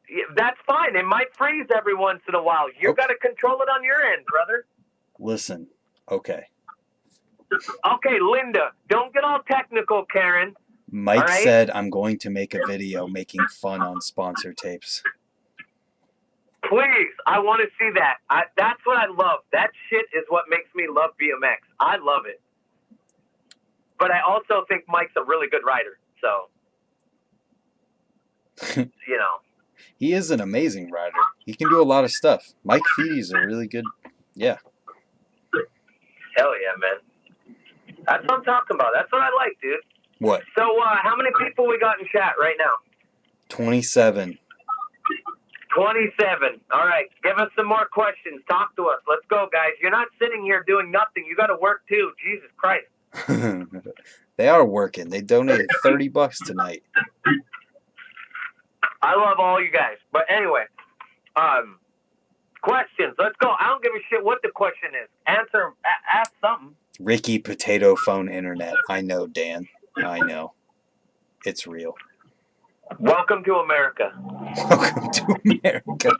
Yeah, that's fine. It might freeze every once in a while. You've got to control it on your end, brother. Listen. Okay. Okay, Linda, don't get all technical, Karen. Mike right? said I'm going to make a video making fun on sponsor tapes. Please, I want to see that. That's what I love. That shit is what makes me love BMX. I love it. But I also think Mike's a really good rider. So, you know. He is an amazing rider. He can do a lot of stuff. Mike Feedy's a really good, yeah. Hell yeah, man. That's what I'm talking about. That's what I like, dude. What? So, how many people we got in chat right now? 27. 27. All right. Give us some more questions. Talk to us. Let's go, guys. You're not sitting here doing nothing. You got to work, too. Jesus Christ. They are working. They donated $30 tonight. I love all you guys. But anyway, questions. Let's go. I don't give a shit what the question is. Ask something. Ricky Potato Phone Internet. I know, Dan. I know. It's real. Welcome to America. Welcome to America.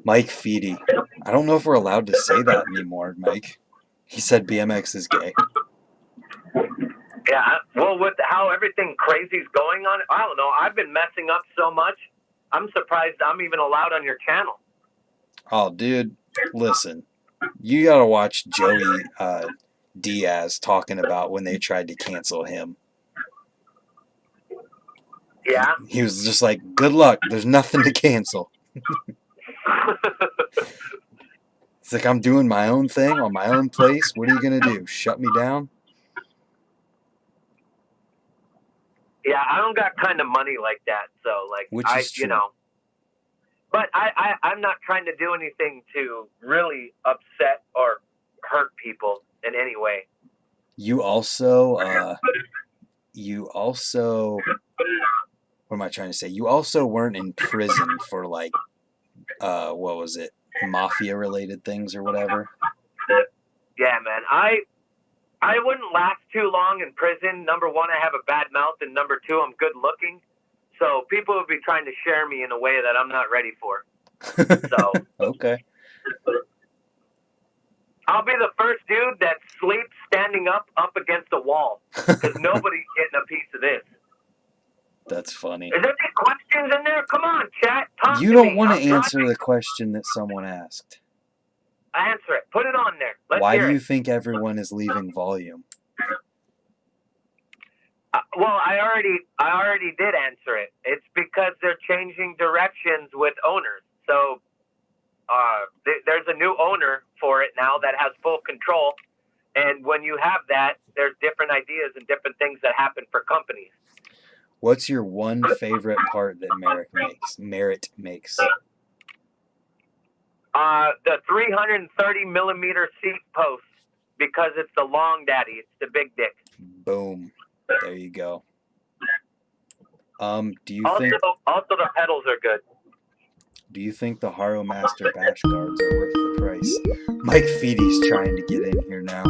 Mike Feedy. I don't know if we're allowed to say that anymore, Mike. He said BMX is gay. Yeah, well, with how everything crazy's going on, I don't know. I've been messing up so much. I'm surprised I'm even allowed on your channel. Oh, dude, listen. You gotta watch Joey Diaz talking about when they tried to cancel him. Yeah? He was just like, good luck. There's nothing to cancel. It's like, I'm doing my own thing on my own place. What are you going to do? Shut me down? Yeah, I don't got kind of money like that. So, like, Which is true. you know. But I'm not trying to do anything to really upset or hurt people in any way. You also, what am I trying to say? You also weren't in prison for like what was it? Mafia related things or whatever. Yeah, man. I wouldn't last too long in prison. Number one, I have a bad mouth, and number two, I'm good looking. So people would be trying to share me in a way that I'm not ready for. So Okay. I'll be the first dude that sleeps standing up against a wall because nobody's getting a piece of this. That's funny. Is there any questions in there? Come on, chat. Talk You to don't me. want to I'm answer driving. the question that someone asked. Answer it. Put it on there. Let's Why hear do you it. think everyone is leaving volume? Well, I already did answer it. It's because they're changing directions with owners. So there's a new owner for it now that has full control. And when you have that, there's different ideas and different things that happen for companies. What's your one favorite part that Merit makes? The 330 millimeter seat post, because it's the long daddy. It's the big dick. Boom. There you go. Do you Also, think the pedals are good. Do you think the Haro Master bash guards are worth the price? Mike Feedy's trying to get in here now.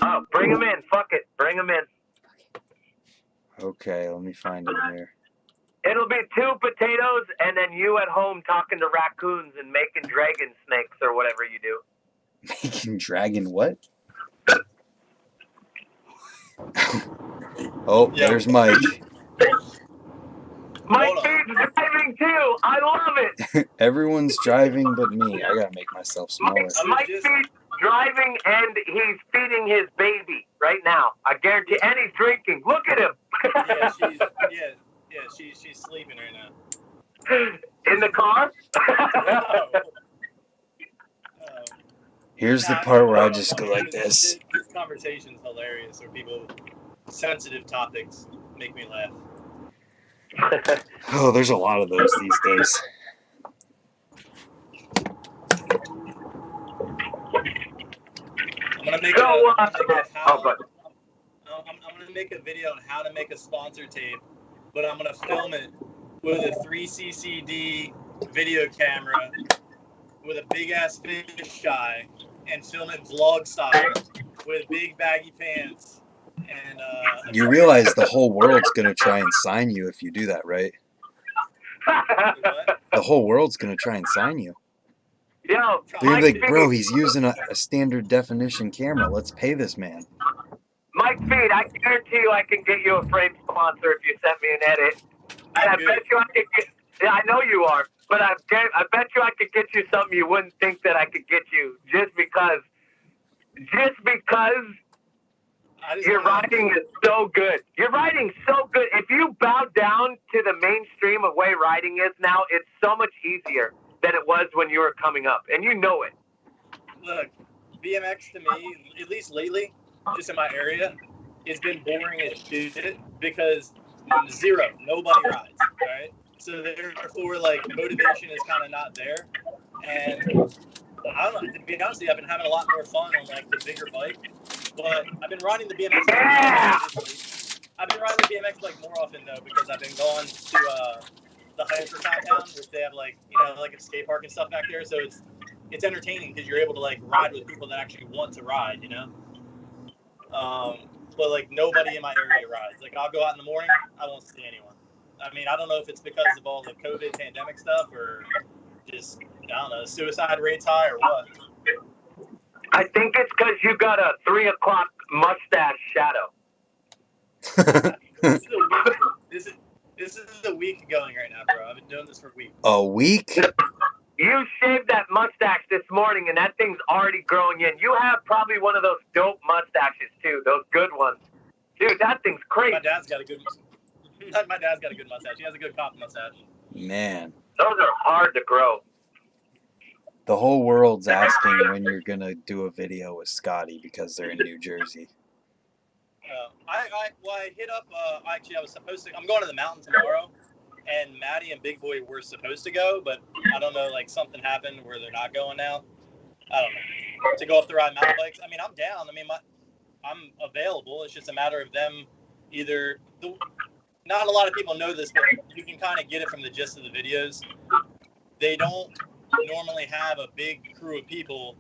Oh, bring him in. Fuck it. Bring him in. Okay, let me find him here. It'll be 2 potatoes and then you at home talking to raccoons and making dragon snakes or whatever you do. Making dragon what? Oh, Yeah. there's Mike. Mike Hold on. B's driving too. I love it. Everyone's driving but me. I gotta make myself smaller. Mike B's driving and he's feeding his baby right now. I guarantee. And he's drinking. Look at him. She's sleeping right now. In the car? Here's the part where I just go like this. This conversation's hilarious, where people sensitive topics make me laugh. Oh, there's a lot of those these days. I'm gonna make a video on how to make a sponsor tape, but I'm gonna film it with a 3CCD video camera with a big ass fisheye and film it vlog style with big baggy pants. And You realize the whole world's gonna try and sign you if you do that, right? what? The whole world's gonna try and sign you. Yo, They're gonna be Mike like, bro, Feed, he's using a standard definition camera. Let's pay this man. Mike Feed, I guarantee you I can get you a frame sponsor if you send me an edit. And I bet you I could get. Yeah, I know you are, but I bet you I could get you something you wouldn't think that I could get you just because your writing is so good. Your writing's so good. If you bow down to the mainstream of way writing is now, it's so much easier than it was when you were coming up, and you know it. Look, BMX to me, at least lately, just in my area, it's been boring as shit because nobody rides, right? So therefore, like, motivation is kind of not there. And I don't know, to be honest with you, I've been having a lot more fun on, like, the bigger bike. But I've been riding the BMX. Yeah! I've been riding the BMX, like, more often, though, because I've been going to the hiker compound, which they have, like, you know, like a skate park and stuff back there. So it's entertaining because you're able to, like, ride with people that actually want to ride, you know? But, like, nobody in my area rides. Like, I'll go out in the morning, I won't see anyone. I mean, I don't know if it's because of all the COVID pandemic stuff or just, I don't know, suicide rates high or what. I think it's because you got a 3 o'clock mustache shadow. This is a week going right now, bro. I've been doing this for a week. A week? You shaved that mustache this morning, and that thing's already growing in. You have probably one of those dope mustaches, too, those good ones. Dude, that thing's crazy. My dad's got a good mustache. He has a good cop mustache. Man. Those are hard to grow. The whole world's asking when you're gonna do a video with Scotty because they're in New Jersey. I hit up. Actually, I was supposed to. I'm going to the mountain tomorrow, and Maddie and Big Boy were supposed to go, but I don't know. Like, something happened where they're not going now. I don't know. To go up the ride mountain bikes. I mean, I'm down. I mean, I'm available. It's just a matter of them either. Not a lot of people know this, but you can kind of get it from the gist of the videos. they don't normally have a big crew of people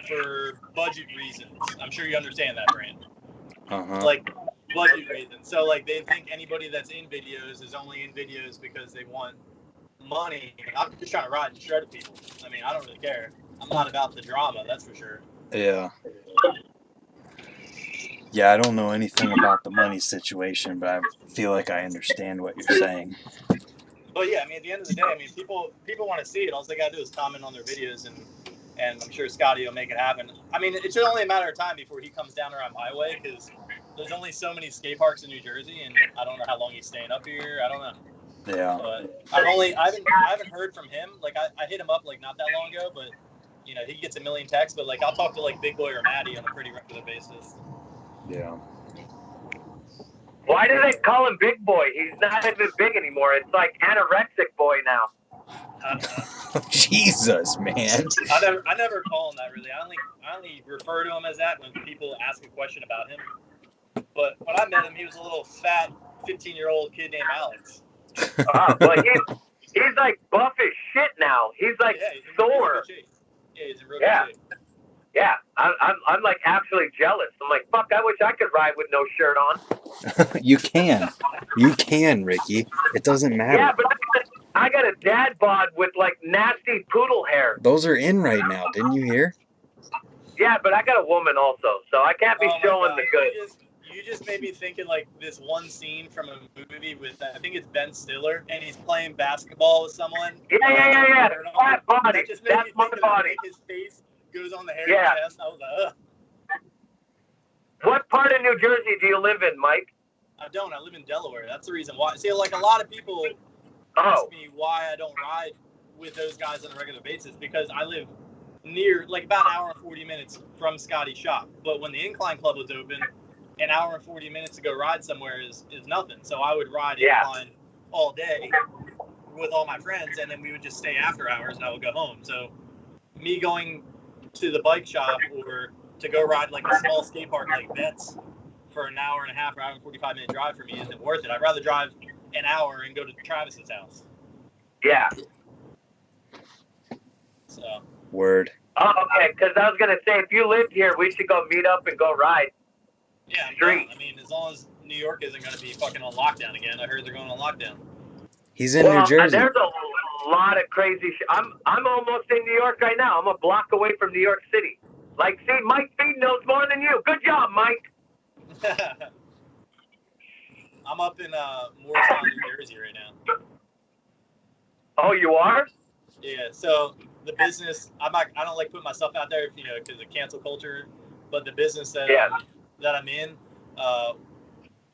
for budget reasons. I'm sure you understand that, Brand. Like budget reasons. So like they think anybody that's in videos is only in videos because they want money. I'm just trying to ride and shred people. I mean, I don't really care. I'm not about the drama, that's for sure. Yeah. Yeah, I don't know anything about the money situation, but I feel like I understand what you're saying. But yeah, I mean, at the end of the day, I mean, people want to see it. All they gotta do is comment on their videos, and I'm sure Scotty will make it happen. I mean, it's only a matter of time before he comes down around my way, because there's only so many skate parks in New Jersey, and I don't know how long he's staying up here. I don't know. Yeah. But I haven't heard from him. Like I hit him up like not that long ago, but you know, he gets a million texts. But like I'll talk to like Big Boy or Maddie on a pretty regular basis. Yeah. Why do they call him Big Boy? He's not even big anymore. It's like anorexic boy now. Jesus, man. I never call him that really. I only refer to him as that when people ask a question about him. But when I met him, he was a little fat 15-year-old kid named Alex. But he's like buff as shit now. He's like Thor. Yeah, he's in real good shape. Yeah, I'm like actually jealous. I'm like, fuck, I wish I could ride with no shirt on. You can, Ricky. It doesn't matter. Yeah, but I got a dad bod with like nasty poodle hair. Those are in right now. Didn't you hear? Yeah, but I got a woman also, so I can't be showing the good. You just made me thinking like this one scene from a movie with I think it's Ben Stiller, and he's playing basketball with someone. Yeah. Flat body. That's my body. His face goes on the hair and chest. I was like, ugh. What part of New Jersey do you live in, Mike? I don't. I live in Delaware. That's the reason why. See, like a lot of people ask me why I don't ride with those guys on a regular basis, because I live near, like about an hour and 40 minutes from Scotty's shop. But when the Incline Club was open, an hour and 40 minutes to go ride somewhere is nothing. So I would ride Incline all day with all my friends, and then we would just stay after hours, and I would go home. So me going to the bike shop or to go ride like a small skate park like Betts for an hour and a half or hour and 45-minute drive for me isn't worth it. I'd rather drive an hour and go to Travis's house. Yeah. So. Word. Oh, okay, because I was going to say, if you lived here, we should go meet up and go ride. Yeah, I mean, as long as New York isn't going to be fucking on lockdown again. I heard they're going on lockdown. He's in New Jersey. There's a lot of crazy shit. I'm almost in New York right now. I'm a block away from New York City. Like, see, Mike Feed knows more than you. Good job, Mike. I'm up in Morristown, New Jersey right now. Oh, you are? Yeah. So the business, I don't like putting myself out there, you know, because of cancel culture. But the business that I'm in,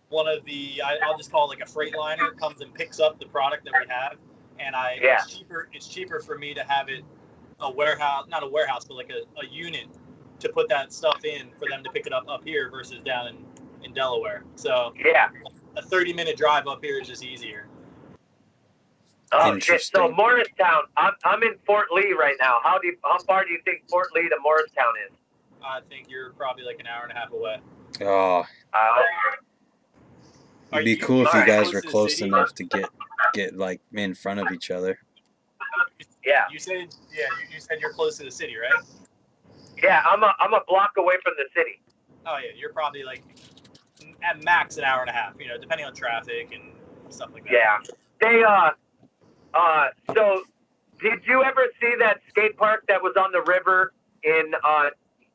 one of the I'll just call it like a freight liner comes and picks up the product that we have, and it's cheaper for me to have it a warehouse, not a warehouse, but like a unit to put that stuff in for them to pick it up here versus down in Delaware. So a 30-minute drive up here is just easier. Oh shit! So Morristown, I'm in Fort Lee right now. How far do you think Fort Lee to Morristown is? I think you're probably like an hour and a half away. Oh. It'd be cool if you guys were close enough to get like in front of each other. Yeah. You said you're close to the city, right? Yeah, I'm a block away from the city. Oh yeah, you're probably like at max an hour and a half, you know, depending on traffic and stuff like that. Yeah. They so did you ever see that skate park that was on the river in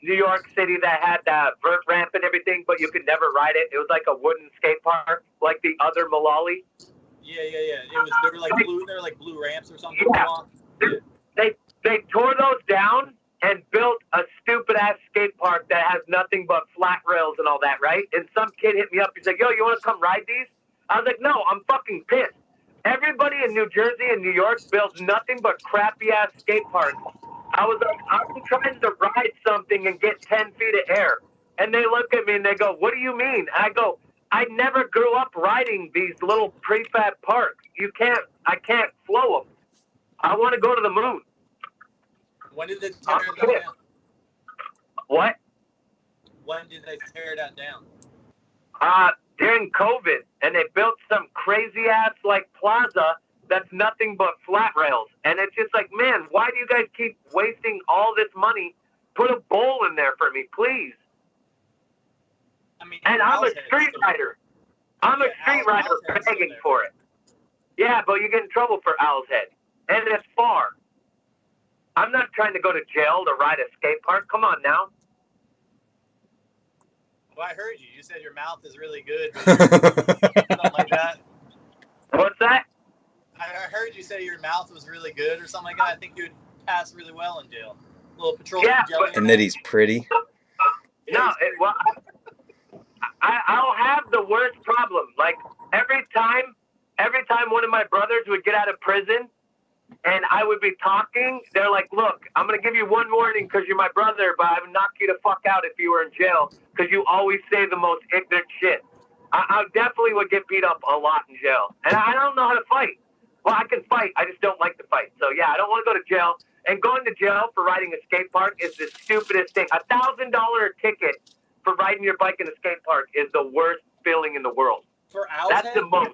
New York City that had that vert ramp and everything, but you could never ride it? It was like a wooden skate park, like the other Malali. Yeah. They were like blue ramps or something. Yeah. They tore those down and built a stupid ass skate park that has nothing but flat rails and all that, right? And some kid hit me up. He's like, "Yo, you want to come ride these?" I was like, "No, I'm fucking pissed. Everybody in New Jersey and New York builds nothing but crappy ass skate parks." I was like, I'm trying to ride something and get 10 feet of air. And they look at me and they go, "What do you mean?" I go, "I never grew up riding these little prefab parks. I can't flow them. I want to go to the moon." When did they tear that down? What? When did they tear that down? During COVID, and they built some crazy ass like plaza that's nothing but flat rails. And it's just like, man, why do you guys keep wasting all this money? Put a bowl in there for me, please. I mean, And I'm a Owl's Head street still- rider. I'm a Yeah, street rider Owl's Head's still begging there. for it. Yeah, but you get in trouble for Owl's Head. And it's far. I'm not trying to go to jail to ride a skate park. Come on now. Well, I heard you. You said your mouth is really good, but something like that. What's that? I heard you say your mouth was really good or something like that. I think you would pass really well in jail. A little petroleum Yeah, jelly. but- And that he's pretty. No, well, I'll have the worst problem. Like every time one of my brothers would get out of prison and I would be talking, they're like, look, I'm going to give you one warning because you're my brother, but I would knock you the fuck out if you were in jail because you always say the most ignorant shit. I definitely would get beat up a lot in jail. And I don't know how to fight. Well, I can fight. I just don't like to fight. So, yeah, I don't want to go to jail. And going to jail for riding a skate park is the stupidest thing. $1,000 ticket for riding your bike in a skate park is the worst feeling in the world. For Owl's That's Head? the most.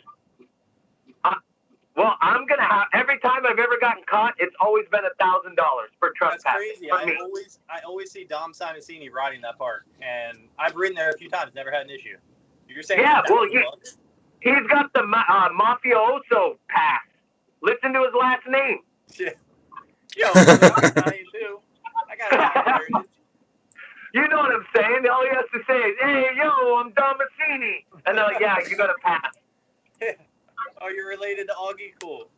Well, I'm going to have, every time I've ever gotten caught, it's always been $1,000 for That's trespassing. crazy. For I me. always see Dom Simoncini riding that park, and I've ridden there a few times, never had an issue. You're saying Yeah, it's well, $1,000? He's got the mafioso pass. Listen to his last name. Shit. Yo, I'm Italian too. I got Italian heritage. You know what I'm saying? All he has to say is, hey, yo, I'm Domasini. And they're like, yeah, you got a pass. Oh, you're related to Augie? Cool.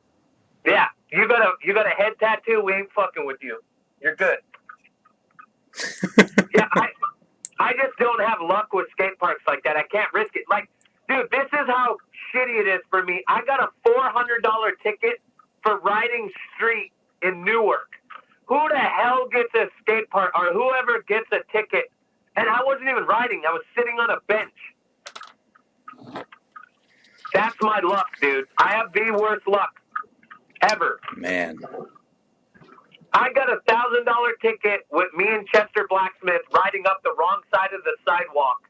Yeah, you got a head tattoo, we ain't fucking with you. You're good. Yeah, I just don't have luck with skate parks like that. I can't risk it. Like, dude, this is how shitty it is for me. I got a $400 ticket for riding street in Newark. Who the hell gets a skate park, or whoever gets a ticket? And I wasn't even riding. I was sitting on a bench. That's my luck, dude. I have the worst luck ever. Man. I got a $1,000 ticket with me and Chester Blacksmith riding up the wrong side of the sidewalk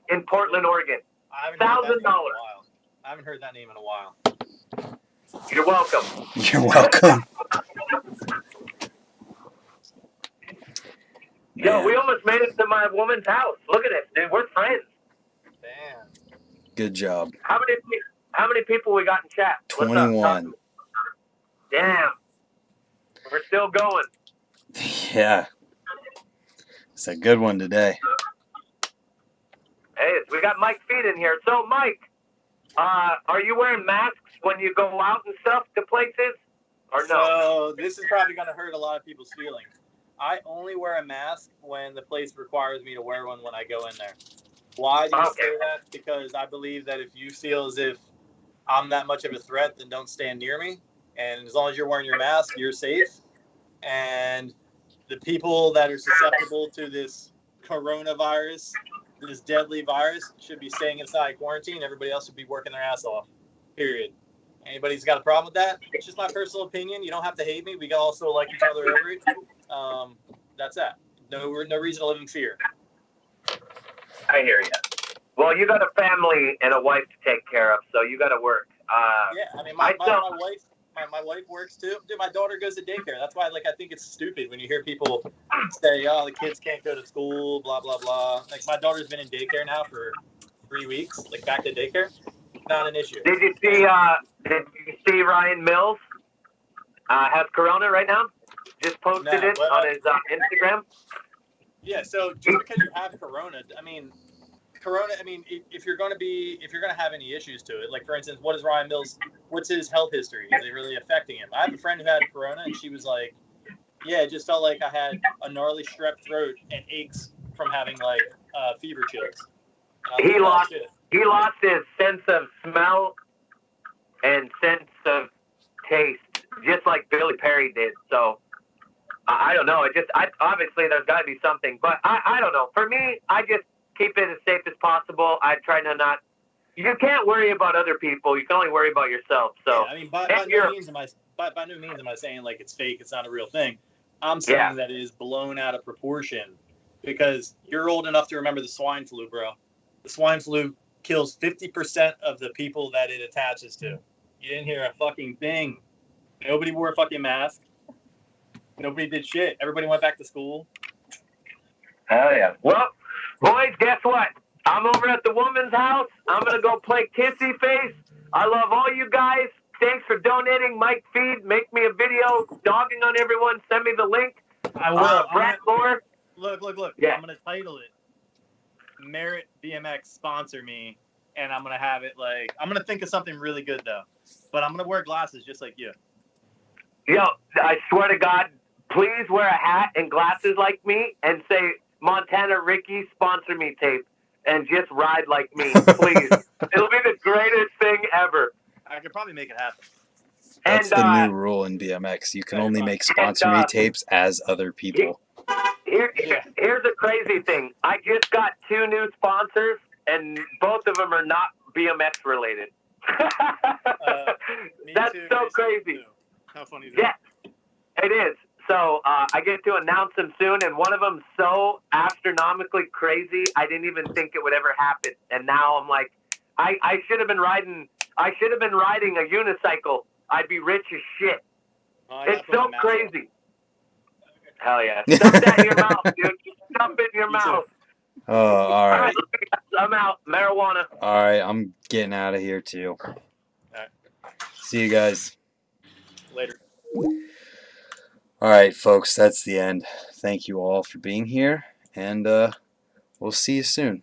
in Portland, Oregon. I haven't heard that name in a $1,000. while. I haven't heard that name in a while. You're welcome. You're welcome. Yo, Man, we almost made it to my woman's house. Look at this, dude. We're friends. Damn. good job. How many people we got in chat? What's up, Tom? 21. Damn. We're still going. Yeah. It's a good one today. Hey, we got Mike Feed in here. So, Mike, are you wearing masks when you go out and stuff to places? Or no? So this is probably going to hurt a lot of people's feelings. I only wear a mask when the place requires me to wear one when I go in there. Why do you Okay. say that? Because I believe that if you feel as if I'm that much of a threat, then don't stand near me. And as long as you're wearing your mask, you're safe. And the people that are susceptible to this coronavirus, this deadly virus, should be staying inside quarantine. Everybody else should be working their ass off. Period. Anybody's got a problem with that? It's just my personal opinion. You don't have to hate me. We can also like each other over it. That's that. No reason to live in fear. I hear you. Well, you got a family and a wife to take care of, so you got to work. Yeah, I mean, my wife works too. Dude, my daughter goes to daycare. That's why, I think it's stupid when you hear people say, "Oh, the kids can't go to school," blah blah blah. Like, my daughter's been in daycare now for 3 weeks. Like, back to daycare, not an issue. Did you see Ryan Mills has Corona right now? Just posted No, it but, on his Instagram. Yeah, so just because you have corona, if you're going to have any issues to it, like, for instance, what's his health history? Is it really affecting him? I have a friend who had corona, and she was like, yeah, it just felt like I had a gnarly strep throat and aches from having fever chills. He lost his sense of smell and sense of taste, just like Billy Perry did. So I don't know. Obviously there's got to be something, but I don't know. For me, I just keep it as safe as possible. I try to not. You can't worry about other people. You can only worry about yourself. So yeah, I mean, by no means am I saying like it's fake. It's not a real thing. I'm saying that it is blown out of proportion because you're old enough to remember the swine flu, bro. The swine flu kills 50% of the people that it attaches to. You didn't hear a fucking thing. Nobody wore a fucking mask. Nobody did shit. Everybody went back to school. Hell yeah. Well, boys, guess what? I'm over at the woman's house. I'm going to go play Kissy Face. I love all you guys. Thanks for donating. Mike Feed, make me a video dogging on everyone. Send me the link. I will. Brett Moore. Look. Yeah. I'm going to title it Merit BMX Sponsor Me. And I'm going to have it like, I'm going to think of something really good though. But I'm going to wear glasses just like you. Yo, I swear to God, please wear a hat and glasses like me and say, Montana Ricky, sponsor me tape. And just ride like me, please. It'll be the greatest thing ever. I could probably make it happen. That's And, the new rule in BMX. You can only make sponsor me tapes as other people. Here's a crazy thing. I just got 2 new sponsors, and both of them are not BMX related. That's too, so crazy. Too. How funny is that? Yeah, it is. So I get to announce them soon, and one of them's so astronomically crazy, I didn't even think it would ever happen. And now I'm like, I should have been riding. I should have been riding a unicycle. I'd be rich as shit. Oh, It's so crazy. Hell yeah! Stuff that in your mouth, dude. Stuff it in your mouth. Oh, all right. I'm out. Marijuana. All right, I'm getting out of here too. right. See you guys. Later. All right, folks, that's the end. Thank you all for being here, and we'll see you soon.